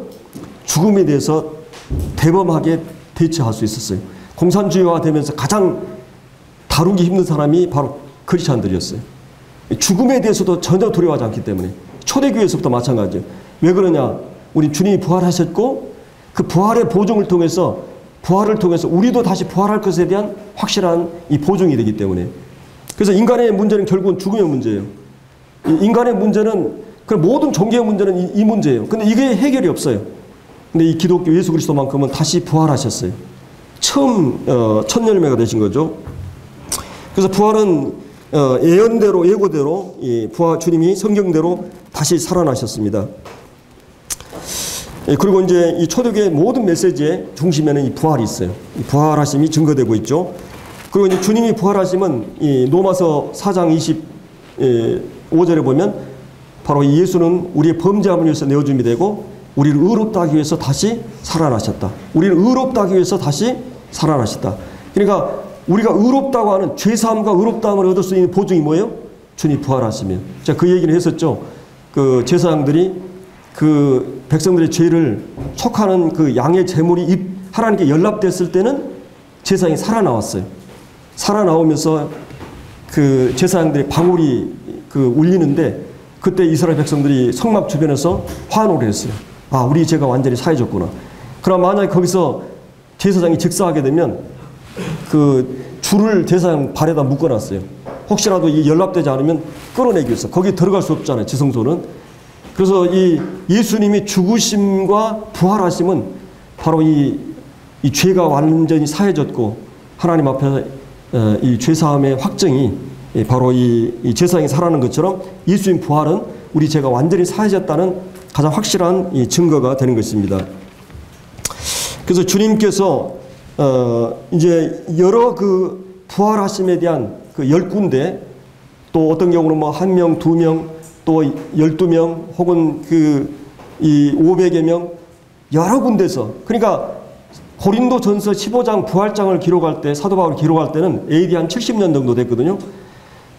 죽음에 대해서 대범하게 대처할 수 있었어요. 공산주의화 되면서 가장 다루기 힘든 사람이 바로 크리스찬들이었어요. 죽음에 대해서도 전혀 두려워하지 않기 때문에 초대교회에서부터 마찬가지예요. 왜 그러냐? 우리 주님이 부활하셨고 그 부활의 보증을 통해서 부활을 통해서 우리도 다시 부활할 것에 대한 확실한 이 보증이 되기 때문에 그래서 인간의 문제는 결국은 죽음의 문제예요. 인간의 문제는 그 모든 종교의 문제는 이 문제예요. 근데 이게 해결이 없어요. 근데 이 기독교 예수 그리스도만큼은 다시 부활하셨어요. 처음 첫 열매가 되신 거죠. 그래서 부활은 예언대로 예고대로 부활 주님이 성경대로 다시 살아나셨습니다. 그리고 이제 이 초대교회 모든 메시지의 중심에는 이 부활이 있어요. 이 부활하심이 증거되고 있죠. 그리고 이제 주님이 부활하심은 이 로마서 4장 25절에 보면 바로 예수는 우리의 범죄함을 위해서 내어줌이 되고 우리를 의롭다 하기 위해서 다시 살아나셨다. 우리를 의롭다 하기 위해서 다시 살아나셨다. 그러니까 우리가 의롭다고 하는 죄사함과 의롭다함을 얻을 수 있는 보증이 뭐예요? 주님이 부활하시면. 제가 그 얘기를 했었죠. 그 제사장들이 그 백성들의 죄를 촉하는 그 양의 제물이 하나님께 연락됐을 때는 제사장이 살아나왔어요. 살아나오면서 그 제사장들의 방울이 그 울리는데 그때 이스라엘 백성들이 성막 주변에서 환호를 했어요. 아, 우리 죄가 완전히 사해졌구나. 그럼 만약에 거기서 제사장이 즉사하게 되면 그 줄을 제사장 발에다 묶어놨어요. 혹시라도 이 연락되지 않으면 끌어내기 위해서. 거기 들어갈 수 없잖아요, 지성소는. 그래서 이 예수님이 죽으심과 부활하심은 바로 이 죄가 완전히 사해졌고 하나님 앞에 이 죄사함의 확정이 바로 이 제사장이 살아나는 것처럼 예수님 부활은 우리 죄가 완전히 사해졌다는 가장 확실한 이 증거가 되는 것입니다. 그래서 주님께서 이제 여러 그 부활하심에 대한 그 10군데 또 어떤 경우는 뭐 1명, 2명 또 12명 혹은 이 500여 명 여러 군데서 그러니까 고린도전서 15장 부활장을 기록할 때 사도 바울이 기록할 때는 AD 한 70년 정도 됐거든요.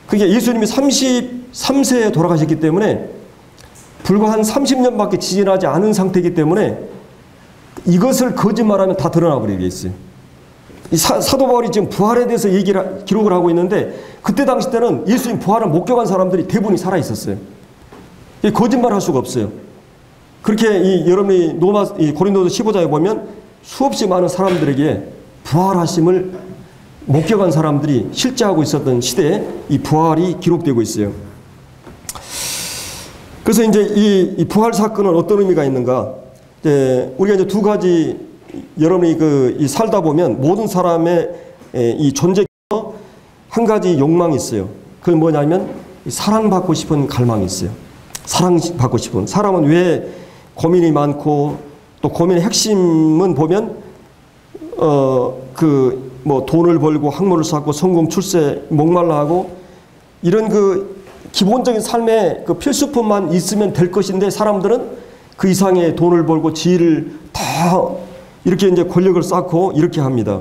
그게 예수님이 33세에 돌아가셨기 때문에 불과 한 30년밖에 지나지 않은 상태이기 때문에 이것을 거짓말하면 다 드러나 버리게 있어요. 사도 바울이 지금 부활에 대해서 기록을 하고 있는데 그때 당시 때는 예수님 부활을 목격한 사람들이 대부분이 살아 있었어요. 거짓말할 수가 없어요. 그렇게 여러분이 고린도서 15장에 보면 수없이 많은 사람들에게 부활하심을 목격한 사람들이 실제하고 있었던 시대에 이 부활이 기록되고 있어요. 그래서 이제 이 부활 사건은 어떤 의미가 있는가? 우리가 이제 두 가지 여러분이 살다 보면 모든 사람의 이 존재에서 한 가지 욕망이 있어요. 그게 뭐냐면 사랑받고 싶은 갈망이 있어요. 사랑받고 싶은. 사람은 왜 고민이 많고 또 고민의 핵심은 보면 뭐 돈을 벌고 학문을 쌓고 성공 출세 목말라 하고 이런 그 기본적인 삶의 그 필수품만 있으면 될 것인데 사람들은 그 이상의 돈을 벌고 지위를 다 이렇게 이제 권력을 쌓고 이렇게 합니다.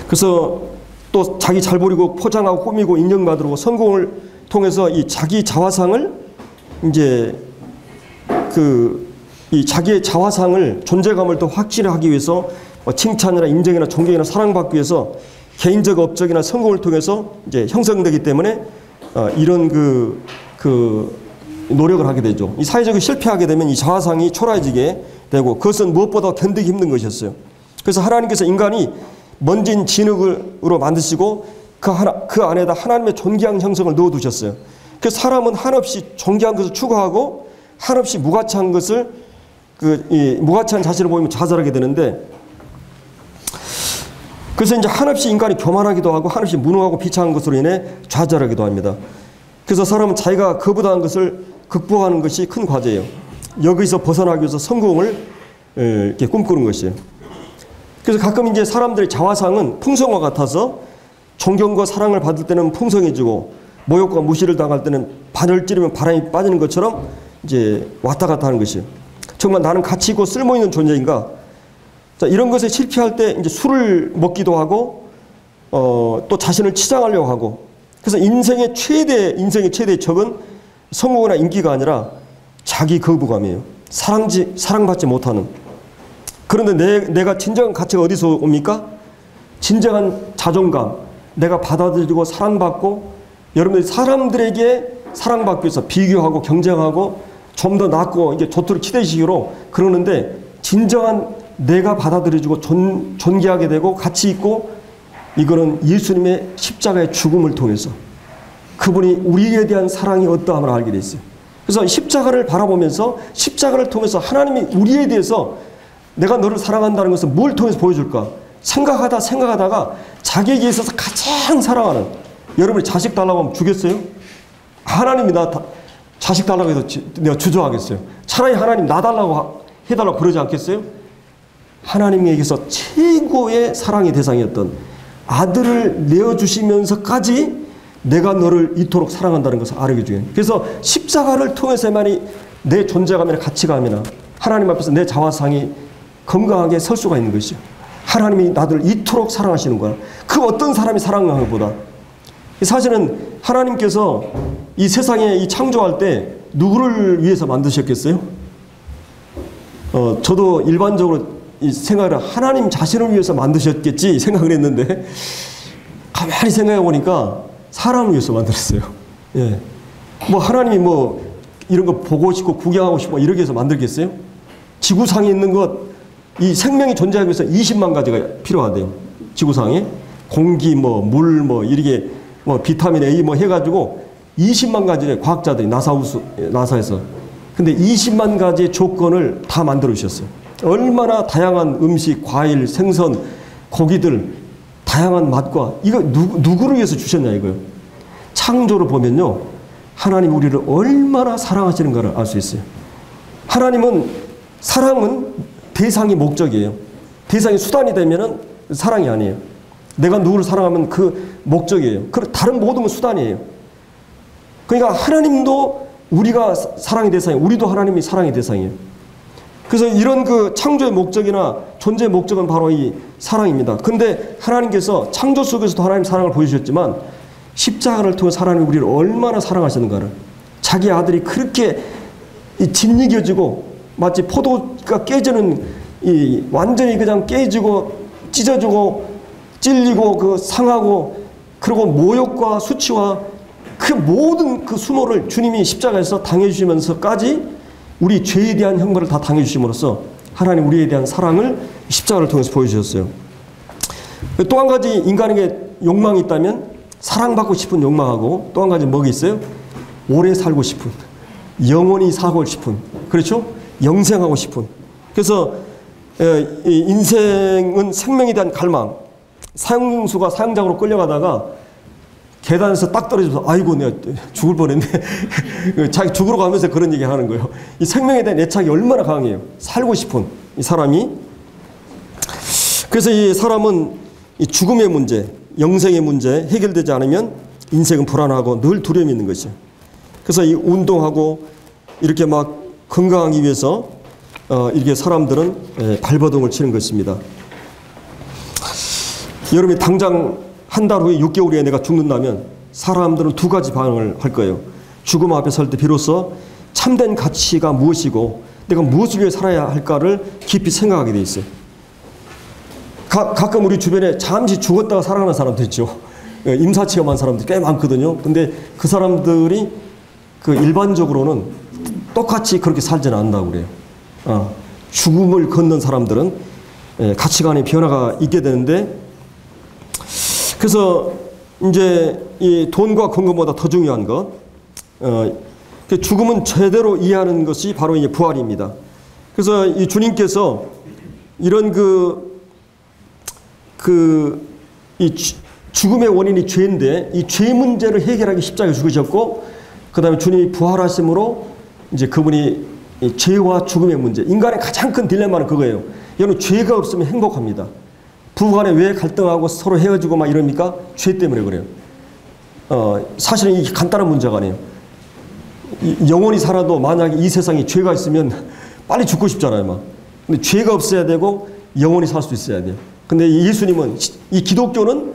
그래서 또 자기 잘 부리고 포장하고 꾸미고 인정받으려고 성공을 통해서 이 자기 자화상을 이제 이 자기의 자화상을 존재감을 더 확실하기 위해서 칭찬이나 인정이나 존경이나 사랑받기 위해서 개인적 업적이나 성공을 통해서 이제 형성되기 때문에 이런 노력을 하게 되죠. 이 사회적으로 실패하게 되면 이 자화상이 초라해지게 되고 그것은 무엇보다 견디기 힘든 것이었어요. 그래서 하나님께서 인간이 먼진 진흙으로 만드시고 그 안에다 하나님의 존귀한 형성을 넣어두셨어요. 그래서 사람은 한없이 존귀한 것을 추구하고 한없이 무가치한 것을 무가치한 자신을 보이면 좌절하게 되는데 그래서 이제 한없이 인간이 교만하기도 하고 한없이 무능하고 비참한 것으로 인해 좌절하기도 합니다. 그래서 사람은 자기가 거부당한 것을 극복하는 것이 큰 과제예요. 여기서 벗어나기 위해서 성공을 이렇게 꿈꾸는 것이에요. 그래서 가끔 이제 사람들의 자화상은 풍성과 같아서 존경과 사랑을 받을 때는 풍성해지고 모욕과 무시를 당할 때는 바늘 찌르면 바람이 빠지는 것처럼 이제 왔다 갔다 하는 것이에요. 정말 나는 가치 있고 쓸모 있는 존재인가? 자, 이런 것에 실패할 때 이제 술을 먹기도 하고 또 자신을 치장하려고 하고 그래서 인생의 최대의 적은 성공이나 인기가 아니라 자기 거부감이에요. 사랑받지 못하는. 그런데 내가 진정한 가치가 어디서 옵니까? 진정한 자존감. 내가 받아들이고 사랑받고 여러분들이 사람들에게 사랑받기 위해서 비교하고 경쟁하고 좀 더 낫고 이게 좋도록 치대시기로 그러는데 진정한 내가 받아들여지고 존귀하게 되고 가치 있고 이거는 예수님의 십자가의 죽음을 통해서 그분이 우리에 대한 사랑이 어떠함을 알게 됐어요. 그래서 십자가를 바라보면서 십자가를 통해서 하나님이 우리에 대해서 내가 너를 사랑한다는 것을 뭘 통해서 보여줄까? 생각하다가 자기에게 있어서 가장 사랑하는, 여러분이 자식 달라고 하면 주겠어요? 하나님이 나 자식 달라고 해서 내가 주저하겠어요? 차라리 하나님 나 달라고 해달라고 그러지 않겠어요? 하나님에게서 최고의 사랑의 대상이었던 아들을 내어주시면서까지 내가 너를 이토록 사랑한다는 것을 알게 해주는. 그래서 십자가를 통해서만이 내 존재감이나 가치감이나 하나님 앞에서 내 자화상이 건강하게 설 수가 있는 것이죠. 하나님이 나를 이토록 사랑하시는 거야. 그 어떤 사람이 사랑하는 것보다. 사실은 하나님께서 이 세상에 이 창조할 때 누구를 위해서 만드셨겠어요? 저도 일반적으로 이 생각을 하나님 자신을 위해서 만드셨겠지 생각을 했는데 가만히 생각해 보니까 사람을 위해서 만들었어요. 예. 뭐 하나님이 뭐 이런 거 보고 싶고 구경하고 싶고 이러기 위해서 만들겠어요? 지구상에 있는 것, 이 생명이 존재하기 위해서 20만 가지가 필요하대요. 지구상에 공기, 뭐 물, 뭐 이렇게 뭐 비타민 A 뭐 해가지고 20만 가지의 과학자들이 나사에서. 근데 20만 가지의 조건을 다 만들어 주셨어요. 얼마나 다양한 음식, 과일, 생선, 고기들, 다양한 맛과 이거 누구를 위해서 주셨냐 이거요. 창조를 보면요, 하나님 우리를 얼마나 사랑하시는가를 알 수 있어요. 하나님은 사랑은 대상이 목적이에요. 대상이 수단이 되면은 사랑이 아니에요. 내가 누구를 사랑하면 그 목적이에요. 다른 모든 건 수단이에요. 그러니까 하나님도 우리가 사랑의 대상이에요. 우리도 하나님이 사랑의 대상이에요. 그래서 이런 그 창조의 목적이나 존재의 목적은 바로 이 사랑입니다. 근데 하나님께서 창조 속에서도 하나님 사랑을 보여주셨지만 십자가를 통해 하나님이 우리를 얼마나 사랑하시는가를, 자기 아들이 그렇게 짓이겨지고 마치 포도가 깨지는 완전히 그냥 깨지고 찢어지고 찔리고 그 상하고 그리고 모욕과 수치와 그 모든 그 수모를 주님이 십자가에서 당해주시면서까지 우리 죄에 대한 형벌을 다 당해주심으로써 하나님 우리에 대한 사랑을 십자가를 통해서 보여주셨어요. 또 한 가지 인간에게 욕망이 있다면 사랑받고 싶은 욕망하고 또 한 가지 뭐가 있어요? 오래 살고 싶은, 영원히 살고 싶은, 그렇죠? 영생하고 싶은. 그래서 인생은 생명에 대한 갈망. 사형수가 사형장으로 끌려가다가 계단에서 딱 떨어져서 아이고 내가 죽을 뻔했네. 자기 죽으러 가면서 그런 얘기 하는 거예요. 이 생명에 대한 애착이 얼마나 강해요. 살고 싶은 이 사람이. 그래서 이 사람은 이 죽음의 문제, 영생의 문제 해결되지 않으면 인생은 불안하고 늘 두려움이 있는 것이죠. 그래서 이 운동하고 이렇게 막 건강하기 위해서 이렇게 사람들은 발버둥을 치는 것입니다. 여러분이 당장 한 달 후에 6개월 후에 내가 죽는다면 사람들은 두 가지 반응을 할 거예요. 죽음 앞에 설 때 비로소 참된 가치가 무엇이고 내가 무엇을 위해 살아야 할까를 깊이 생각하게 돼 있어요. 가끔 우리 주변에 잠시 죽었다가 살아가는 사람도 있죠. 임사체험한 사람들이 꽤 많거든요. 근데 그 사람들이 그 일반적으로는 똑같이 그렇게 살지는 않는다고 그래요. 죽음을 걷는 사람들은 가치관의 변화가 있게 되는데, 그래서 이제 이 돈과 건강보다 더 중요한 것, 죽음은 제대로 이해하는 것이 바로 이제 부활입니다. 그래서 이 주님께서 이런 이 죽음의 원인이 죄인데 이 죄 문제를 해결하기 십자가에 죽으셨고, 그 다음에 주님이 부활하심으로 이제 그분이 이 죄와 죽음의 문제, 인간의 가장 큰 딜레마는 그거예요. 여러분, 죄가 없으면 행복합니다. 부부간에 왜 갈등하고 서로 헤어지고 막 이럽니까? 죄 때문에 그래요. 사실은 이게 간단한 문제가 아니에요. 영원히 살아도 만약에 이 세상에 죄가 있으면 빨리 죽고 싶잖아요, 막. 근데 죄가 없어야 되고 영원히 살 수 있어야 돼요. 근데 예수님은, 이 기독교는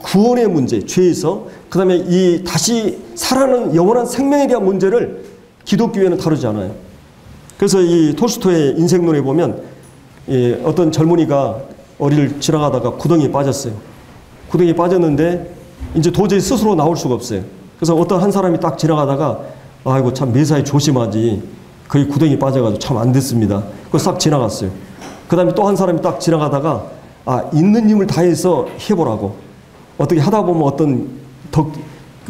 구원의 문제, 죄에서, 그 다음에 이 다시 살아나는 영원한 생명에 대한 문제를 기독교에는 다루지 않아요. 그래서 이 톨스토이의 인생론에 보면 어떤 젊은이가 어리를 지나가다가 구덩이에 빠졌어요. 구덩이에 빠졌는데 이제 도저히 스스로 나올 수가 없어요. 그래서 어떤 한 사람이 딱 지나가다가 아이고 참 매사에 조심하지. 거의 구덩이에 빠져가지고 참 안 됐습니다. 그거 싹 지나갔어요. 그 다음에 또 한 사람이 딱 지나가다가 있는 힘을 다해서 해보라고. 어떻게 하다 보면 어떤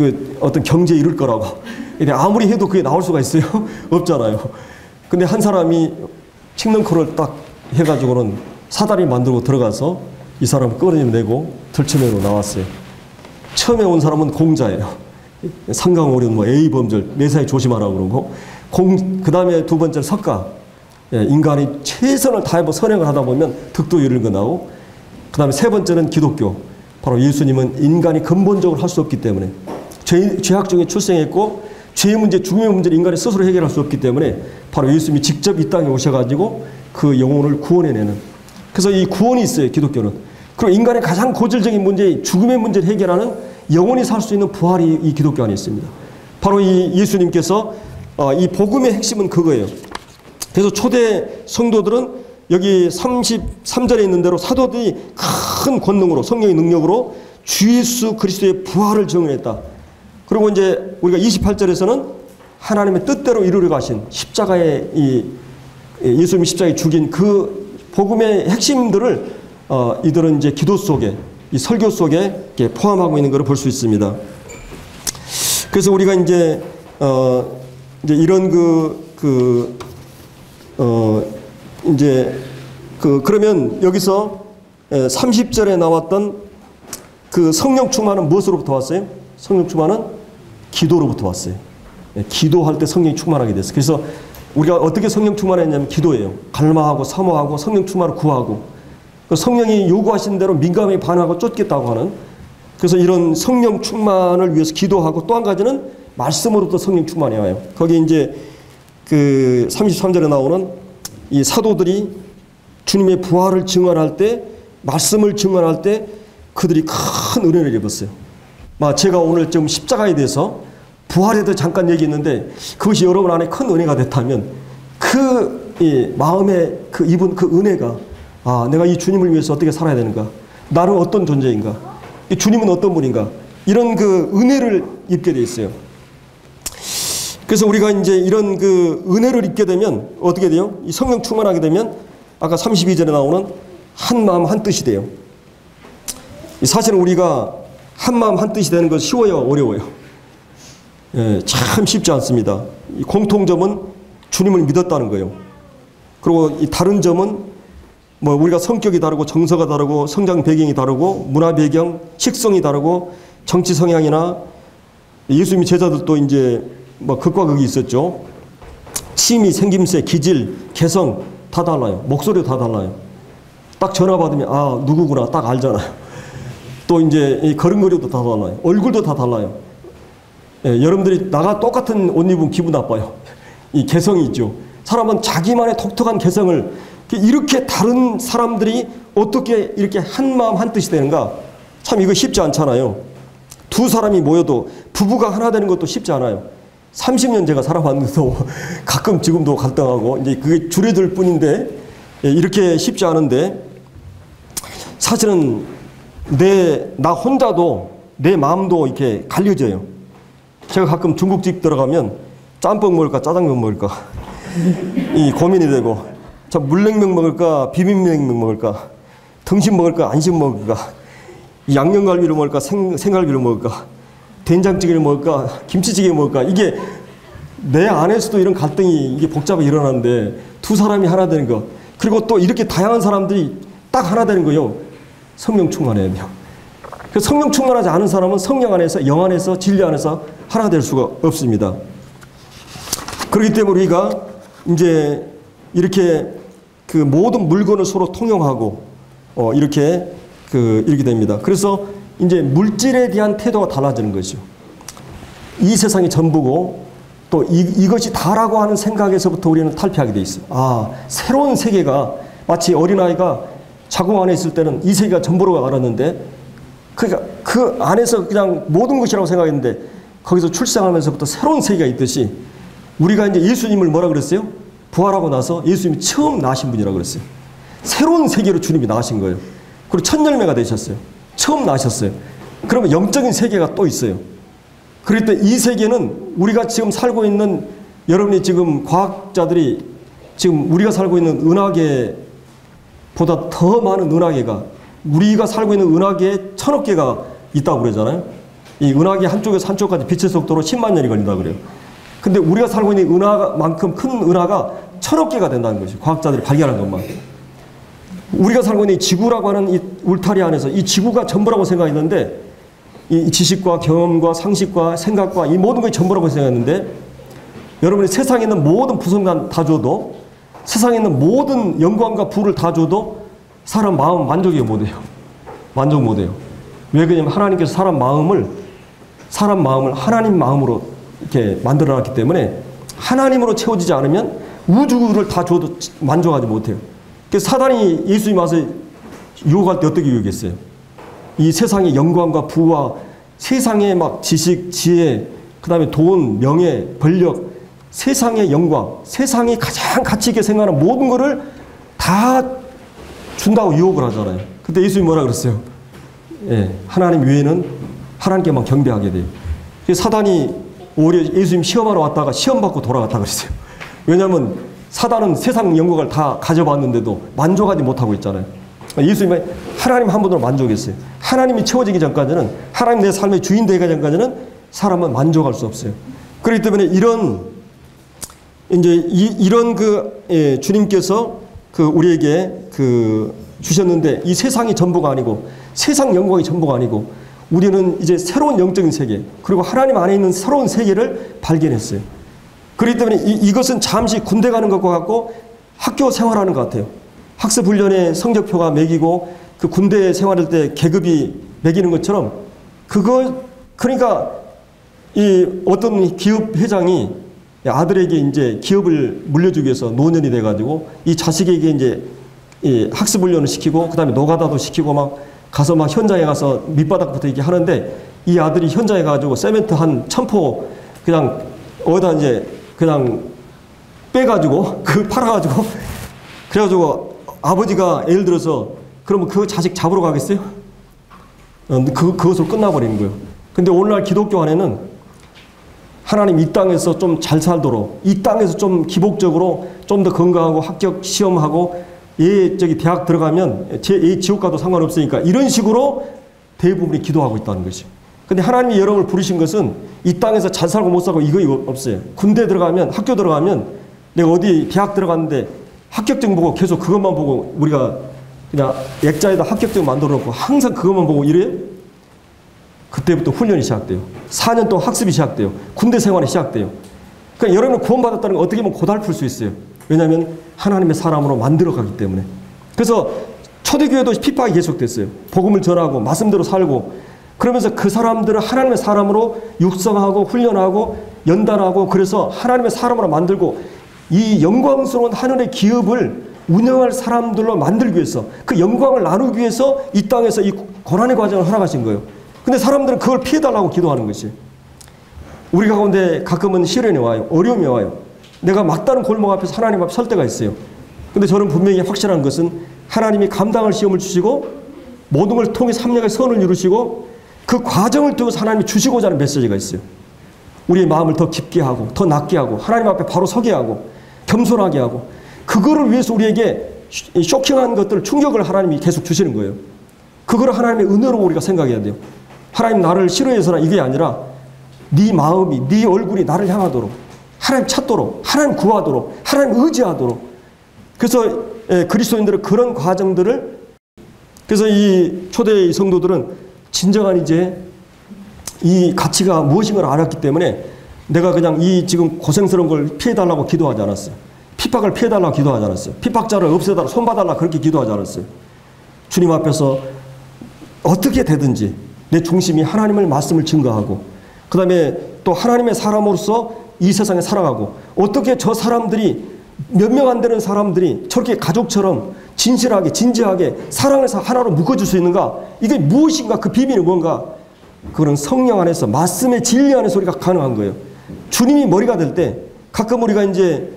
그 어떤 경제에 이를 거라고. 근데 아무리 해도 그게 나올 수가 있어요? 없잖아요. 근데 한 사람이 칡능코를 딱 해가지고는 사다리 만들고 들어가서 이 사람 끌어내고 들쳐내고 나왔어요. 처음에 온 사람은 공자예요. 상강오륜, 뭐 A범절, 매사에 조심하라고 그러고, 그 다음에 두 번째는 석가. 예, 인간이 최선을 다해 선행을 하다 보면 득도 이르는 거 나오고, 그 다음에 세 번째는 기독교. 바로 예수님은 인간이 근본적으로 할 수 없기 때문에, 죄악 중에 출생했고, 죄의 문제, 죽음의 문제를 인간이 스스로 해결할 수 없기 때문에, 바로 예수님이 직접 이 땅에 오셔가지고 그 영혼을 구원해내는. 그래서 이 구원이 있어요, 기독교는. 그리고 인간의 가장 고질적인 문제, 죽음의 문제를 해결하는 영원히 살 수 있는 부활이 이 기독교 안에 있습니다. 바로 이 예수님께서 이 복음의 핵심은 그거예요. 그래서 초대 성도들은 여기 33절에 있는 대로 사도들이 큰 권능으로, 성령의 능력으로 주 예수 그리스도의 부활을 증언했다. 그리고 이제 우리가 28절에서는 하나님의 뜻대로 이루려고 하신 십자가의 예수님이 십자가에 죽인 그 복음의 핵심들을 이들은 이제 기도 속에, 이 설교 속에 이렇게 포함하고 있는 것을 볼 수 있습니다. 그래서 우리가 이제 이런 그러면 여기서 30절에 나왔던 그 성령 충만은 무엇으로부터 왔어요? 성령 충만은 기도로부터 왔어요. 기도할 때 성령이 충만하게 됐어요. 그래서 우리가 어떻게 성령 충만했냐면 기도예요. 갈망하고 사모하고 성령 충만을 구하고, 성령이 요구하신 대로 민감히 반응하고 쫓겠다고 하는, 그래서 이런 성령 충만을 위해서 기도하고, 또 한 가지는 말씀으로부터 성령 충만해 와요. 거기 이제 그 33절에 나오는 이 사도들이 주님의 부활을 증언할 때, 말씀을 증언할 때 그들이 큰 은혜를 입었어요. 제가 오늘 좀 십자가에 대해서, 부활에 대해서 잠깐 얘기했는데, 그것이 여러분 안에 큰 은혜가 됐다면 그 마음에 그 입은 그 은혜가, 내가 이 주님을 위해서 어떻게 살아야 되는가? 나는 어떤 존재인가? 이 주님은 어떤 분인가? 이런 그 은혜를 입게 돼 있어요. 그래서 우리가 이제 이런 그 은혜를 입게 되면 어떻게 돼요? 이 성령 충만하게 되면 아까 32절에 나오는 한 마음 한 뜻이 돼요. 사실은 우리가 한 마음 한 뜻이 되는 건 쉬워요, 어려워요? 예, 참 쉽지 않습니다. 이 공통점은 주님을 믿었다는 거예요. 그리고 이 다른 점은 우리가 성격이 다르고 정서가 다르고 성장 배경이 다르고 문화 배경, 식성이 다르고 정치 성향이나, 예수님의 제자들도 이제 극과 극이 있었죠. 취미, 생김새, 기질, 개성 다 달라요. 목소리도 다 달라요. 딱 전화 받으면 누구구나 딱 알잖아요. 또 이제 이 걸음걸이도 다 달라요. 얼굴도 다 달라요. 예, 여러분들이 나가 똑같은 옷 입으면 기분 나빠요. 이 개성이 있죠. 사람은 자기만의 독특한 개성을, 이렇게 다른 사람들이 어떻게 이렇게 한 마음 한 뜻이 되는가? 참 이거 쉽지 않잖아요. 두 사람이 모여도, 부부가 하나 되는 것도 쉽지 않아요. 30년 제가 살아봤는데도 가끔 지금도 갈등하고, 이제 그게 줄여들 뿐인데, 이렇게 쉽지 않은데, 사실은 나 혼자도 내 마음도 이렇게 갈려져요. 제가 가끔 중국집 들어가면 짬뽕 먹을까 짜장면 먹을까 이 고민이 되고, 물냉면 먹을까 비빔냉면 먹을까, 등심 먹을까 안심 먹을까, 양념갈비를 먹을까 생갈비를 먹을까, 된장찌개를 먹을까 김치찌개 먹을까, 이게 내 안에서도 이런 갈등이 이게 복잡하게 일어나는데, 두 사람이 하나 되는 거, 그리고 또 이렇게 다양한 사람들이 딱 하나 되는 거요. 성령 충만해야 돼요. 그래서 성령 충만하지 않은 사람은 성령 안에서, 영 안에서, 진리 안에서 하나 될 수가 없습니다. 그렇기 때문에 우리가 이제 이렇게 그 모든 물건을 서로 통용하고 이렇게 됩니다. 그래서 이제 물질에 대한 태도가 달라지는 거죠. 이 세상이 전부고 또 이것이 다라고 하는 생각에서부터 우리는 탈피하게 돼 있어요. 새로운 세계가, 마치 어린아이가 자궁 안에 있을 때는 이 세계가 전부라고 알았는데, 그러니까 그 안에서 그냥 모든 것이라고 생각했는데, 거기서 출생하면서부터 새로운 세계가 있듯이, 우리가 이제 예수님을 뭐라 그랬어요? 부활하고 나서 예수님이 처음 나신 분이라고 그랬어요. 새로운 세계로 주님이 나신 거예요. 그리고 첫 열매가 되셨어요. 처음 나셨어요. 그러면 영적인 세계가 또 있어요. 그럴 때 이 세계는 우리가 지금 살고 있는, 여러분이 지금 과학자들이 지금 우리가 살고 있는 은하계보다 더 많은 은하계가, 우리가 살고 있는 은하계에 1000억 개가 있다고 그러잖아요. 이 은하계 한쪽에서 한쪽까지 빛의 속도로 10만 년이 걸린다 그래요. 근데 우리가 살고 있는 은하만큼 큰 은하가 1000억 개가 된다는 것이 과학자들이 발견한 것만. 우리가 살고 있는 이 지구라고 하는 이 울타리 안에서 이 지구가 전부라고 생각했는데 이 지식과 경험과 상식과 생각과 이 모든 것이 전부라고 생각했는데 여러분이 세상에 있는 모든 부성간 다 줘도 세상에 있는 모든 영광과 부를 다 줘도 사람 마음 만족이 못해요. 만족 못해요. 왜 그러냐면 하나님께서 사람 마음을 하나님 마음으로 이렇게 만들어놨기 때문에 하나님으로 채워지지 않으면 우주를 다 줘도 만족하지 못해요. 그래서 사단이 예수님 와서 유혹할 때 어떻게 유혹했어요? 이 세상의 영광과 부와 세상의 막 지식, 지혜, 그 다음에 돈, 명예, 권력, 세상의 영광, 세상이 가장 가치 있게 생각하는 모든 것을 다 준다고 유혹을 하잖아요. 그때 예수님이 뭐라 그랬어요? 예, 하나님 외에는 하나님께만 경배하게 돼요. 그래서 사단이 오히려 예수님 시험하러 왔다가 시험 받고 돌아갔다 그랬어요. 왜냐하면 사단은 세상 영광을 다 가져봤는데도 만족하지 못하고 있잖아요. 예수님은 하나님 한 분으로 만족했어요. 하나님이 채워지기 전까지는, 하나님 내 삶의 주인 되기 전까지는 사람은 만족할 수 없어요. 그렇기 때문에 이런 주님께서 우리에게 주셨는데 이 세상이 전부가 아니고 세상 영광이 전부가 아니고 우리는 이제 새로운 영적인 세계 그리고 하나님 안에 있는 새로운 세계를 발견했어요. 그렇기 때문에 이것은 잠시 군대 가는 것과 같고 학교 생활하는 것 같아요. 학습 훈련에 성적표가 매기고 그 군대 생활할 때 계급이 매기는 것처럼 그러니까 이 어떤 기업 회장이 아들에게 이제 기업을 물려주기 위해서 노년이 돼가지고 이 자식에게 이제 이 학습 훈련을 시키고 그 다음에 노가다도 시키고 막 가서 막 현장에 가서 밑바닥부터 이렇게 하는데 이 아들이 현장에 가가지고 세멘트 한 1000포 그냥 어디다 이제 그냥 빼가지고 팔아가지고 그래가지고 아버지가 예를 들어서 그러면 그 자식 잡으러 가겠어요? 그것으로 끝나버리는 거예요. 근데 오늘날 기독교 안에는 하나님 이 땅에서 좀 잘 살도록 이 땅에서 좀 기복적으로 좀 더 건강하고 합격 시험하고 저기 대학 들어가면 지옥 가도 상관없으니까 이런 식으로 대부분이 기도하고 있다는 것이죠. 근데 하나님이 여러분을 부르신 것은 이 땅에서 잘 살고 못 살고 이거 없어요. 군대 들어가면 학교 들어가면 내가 어디 대학 들어갔는데 합격증 보고 계속 그것만 보고 우리가 그냥 액자에다 합격증 만들어 놓고 항상 그것만 보고 이래요? 그때부터 훈련이 시작돼요. 4년 동안 학습이 시작돼요. 군대 생활이 시작돼요. 그러니까 여러분은 구원받았다는 건 어떻게 보면 고달플 수 있어요. 왜냐하면 하나님의 사람으로 만들어가기 때문에. 그래서 초대교회도 핍박이 계속됐어요. 복음을 전하고 말씀대로 살고 그러면서 그 사람들을 하나님의 사람으로 육성하고 훈련하고 연단하고 그래서 하나님의 사람으로 만들고 이 영광스러운 하늘의 기업을 운영할 사람들로 만들기 위해서 그 영광을 나누기 위해서 이 땅에서 이 고난의 과정을 허락하신 거예요. 근데 사람들은 그걸 피해달라고 기도하는 것이. 우리 가운데 가끔은 시련이 와요. 어려움이 와요. 내가 막다른 골목 앞에서 하나님 앞에 설 때가 있어요. 근데 저는 분명히 확실한 것은 하나님이 감당할 시험을 주시고 모든 걸 통해 삼력의 선을 이루시고 그 과정을 통해서 하나님이 주시고자 하는 메시지가 있어요. 우리의 마음을 더 깊게 하고 더 낮게 하고 하나님 앞에 바로 서게 하고 겸손하게 하고 그거를 위해서 우리에게 쇼킹한 것들 충격을 하나님이 계속 주시는 거예요. 그거를 하나님의 은혜로 우리가 생각해야 돼요. 하나님 나를 싫어해서나 이게 아니라 네 마음이 네 얼굴이 나를 향하도록 하나님 찾도록 하나님 구하도록 하나님 의지하도록 그래서 그리스도인들은 그런 과정들을 그래서 이 초대 성도들은 진정한 이제 이 가치가 무엇인가를 알았기 때문에 내가 그냥 이 지금 고생스러운 걸 피해달라고 기도하지 않았어요. 핍박을 피해달라고 기도하지 않았어요. 핍박자를 없애달라고 손봐달라고 그렇게 기도하지 않았어요. 주님 앞에서 어떻게 되든지 내 중심이 하나님의 말씀을 증거하고 그 다음에 또 하나님의 사람으로서 이 세상에 살아가고 어떻게 저 사람들이 몇 명 안 되는 사람들이 저렇게 가족처럼 진실하게 진지하게 사랑해서 하나로 묶어줄 수 있는가 이게 무엇인가 그 비밀이 뭔가 그런 성령 안에서 말씀의 진리 안에서 우리가 가능한 거예요. 주님이 머리가 될 때 가끔 우리가 이제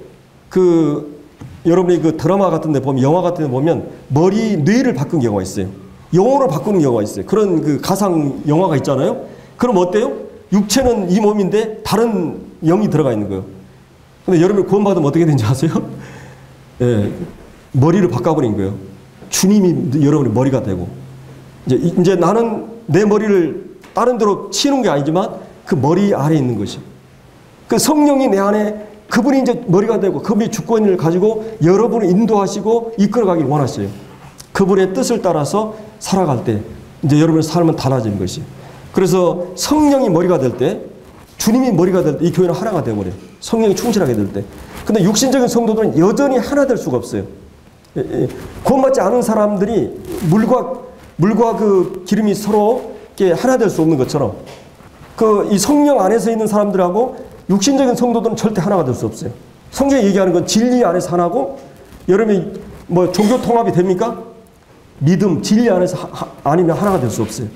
여러분이 그 드라마 같은 데 보면 영화 같은 데 보면 뇌를 바꾼 경우가 있어요. 영혼을 바꾸는 경우가 있어요. 그런 그 가상 영화가 있잖아요. 그럼 어때요? 육체는 이 몸인데 다른 영이 들어가 있는 거예요. 근데 여러분이 구원받으면 어떻게 되는지 아세요? 예, 머리를 바꿔버린 거예요. 주님이 여러분의 머리가 되고 이제 나는 내 머리를 다른 데로 치는 게 아니지만 그 머리 아래에 있는 것이. 그 성령이 내 안에 그분이 이제 머리가 되고 그분이 주권을 가지고 여러분을 인도하시고 이끌어가길 원하셔요. 그분의 뜻을 따라서 살아갈 때 이제 여러분의 삶은 달라지는 것이. 그래서 성령이 머리가 될 때, 주님이 머리가 될 때 이 교회는 하나가 되어버려요. 성령이 충실하게 될 때. 근데 육신적인 성도들은 여전히 하나 될 수가 없어요. 구원받지 않은 사람들이 물과 그 기름이 서로 이렇게 하나 될 수 없는 것처럼 이 성령 안에서 있는 사람들하고 육신적인 성도들은 절대 하나가 될 수 없어요. 성경이 얘기하는 건 진리 안에서 하나고, 여러분이 뭐 종교 통합이 됩니까? 믿음, 진리 안에서 아니면 하나가 될 수 없어요.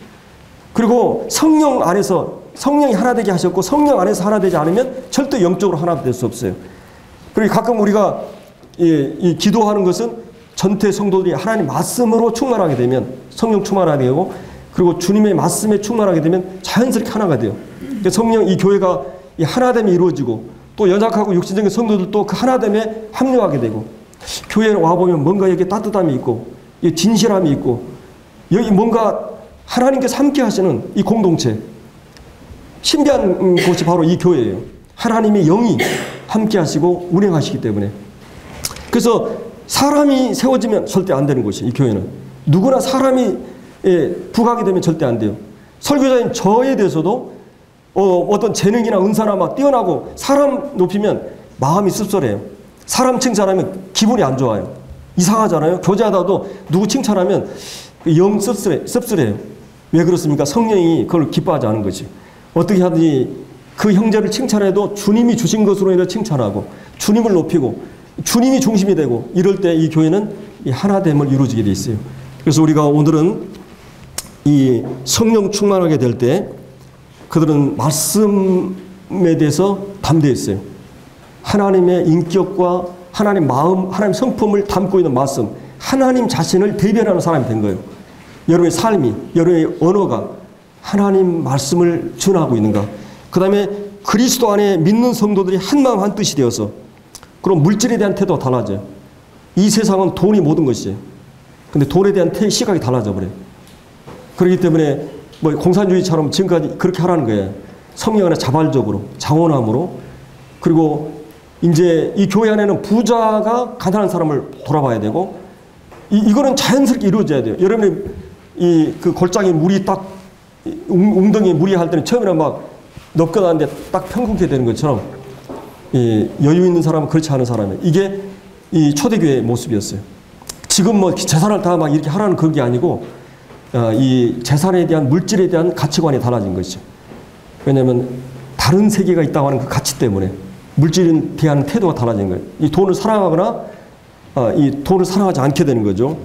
그리고 성령 안에서 성령이 하나 되게 하셨고 성령 안에서 하나 되지 않으면 절대 영적으로 하나 될 수 없어요. 그리고 가끔 우리가 이 기도하는 것은 전체 성도들이 하나님 말씀으로 충만하게 되면 성령 충만하게 되고, 그리고 주님의 말씀에 충만하게 되면 자연스럽게 하나가 돼요. 그러니까 성령 이 교회가 이 하나됨이 이루어지고, 또 연약하고 육신적인 성도들도 그 하나됨에 합류하게 되고, 교회에 와보면 뭔가 여기 따뜻함이 있고 진실함이 있고, 여기 뭔가 하나님께서 함께 하시는 이 공동체, 신비한 곳이 바로 이 교회예요. 하나님의 영이 함께 하시고 운행하시기 때문에. 그래서 사람이 세워지면 절대 안 되는 곳이에요. 이 교회는 누구나 사람이 부각이 되면 절대 안 돼요. 설교자인 저에 대해서도 어떤 재능이나 은사나 막 뛰어나고 사람 높이면 마음이 씁쓸해요. 사람 칭찬하면 기분이 안 좋아요. 이상하잖아요. 교제하다도 누구 칭찬하면 영 씁쓸해요. 왜 그렇습니까? 성령이 그걸 기뻐하지 않은 거지. 어떻게 하든지 그 형제를 칭찬해도 주님이 주신 것으로 인해 칭찬하고 주님을 높이고 주님이 중심이 되고, 이럴 때 이 교회는 이 하나됨을 이루어지게 돼 있어요. 그래서 우리가 오늘은 이 성령 충만하게 될 때 그들은 말씀에 대해서 담대했어요. 하나님의 인격과 하나님 마음, 하나님 성품을 담고 있는 말씀, 하나님 자신을 대변하는 사람이 된 거예요. 여러분의 삶이, 여러분의 언어가 하나님 말씀을 전하고 있는가. 그 다음에 그리스도 안에 믿는 성도들이 한마음 한뜻이 되어서, 그럼 물질에 대한 태도가 달라져요. 이 세상은 돈이 모든 것이에요. 근데 돈에 대한 시각이 달라져 버려요. 그렇기 때문에 뭐 공산주의처럼 지금까지 그렇게 하라는 거예요. 성령 안에 자발적으로, 장원함으로. 그리고 이제 이 교회 안에는 부자가 가난한 사람을 돌아봐야 되고, 이거는 자연스럽게 이루어져야 돼요. 여러분이 그 골짜기 물이 딱 웅덩이에 물이 할 때는 처음에는 막 넘겨나는데 딱 평균게 되는 것처럼, 여유 있는 사람은 그렇지 않은 사람이에요. 이게 이 초대교회의 모습이었어요. 지금 뭐 재산을 다 막 이렇게 하라는 그게 아니고, 이 재산에 대한 물질에 대한 가치관이 달라진 것이죠. 왜냐하면 다른 세계가 있다고 하는 그 가치 때문에 물질에 대한 태도가 달라진 거예요. 이 돈을 사랑하거나 이 돈을 사랑하지 않게 되는 거죠.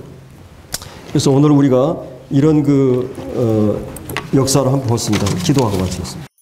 그래서 오늘 우리가 이런 역사를 한번 보았습니다. 기도하고 마치겠습니다.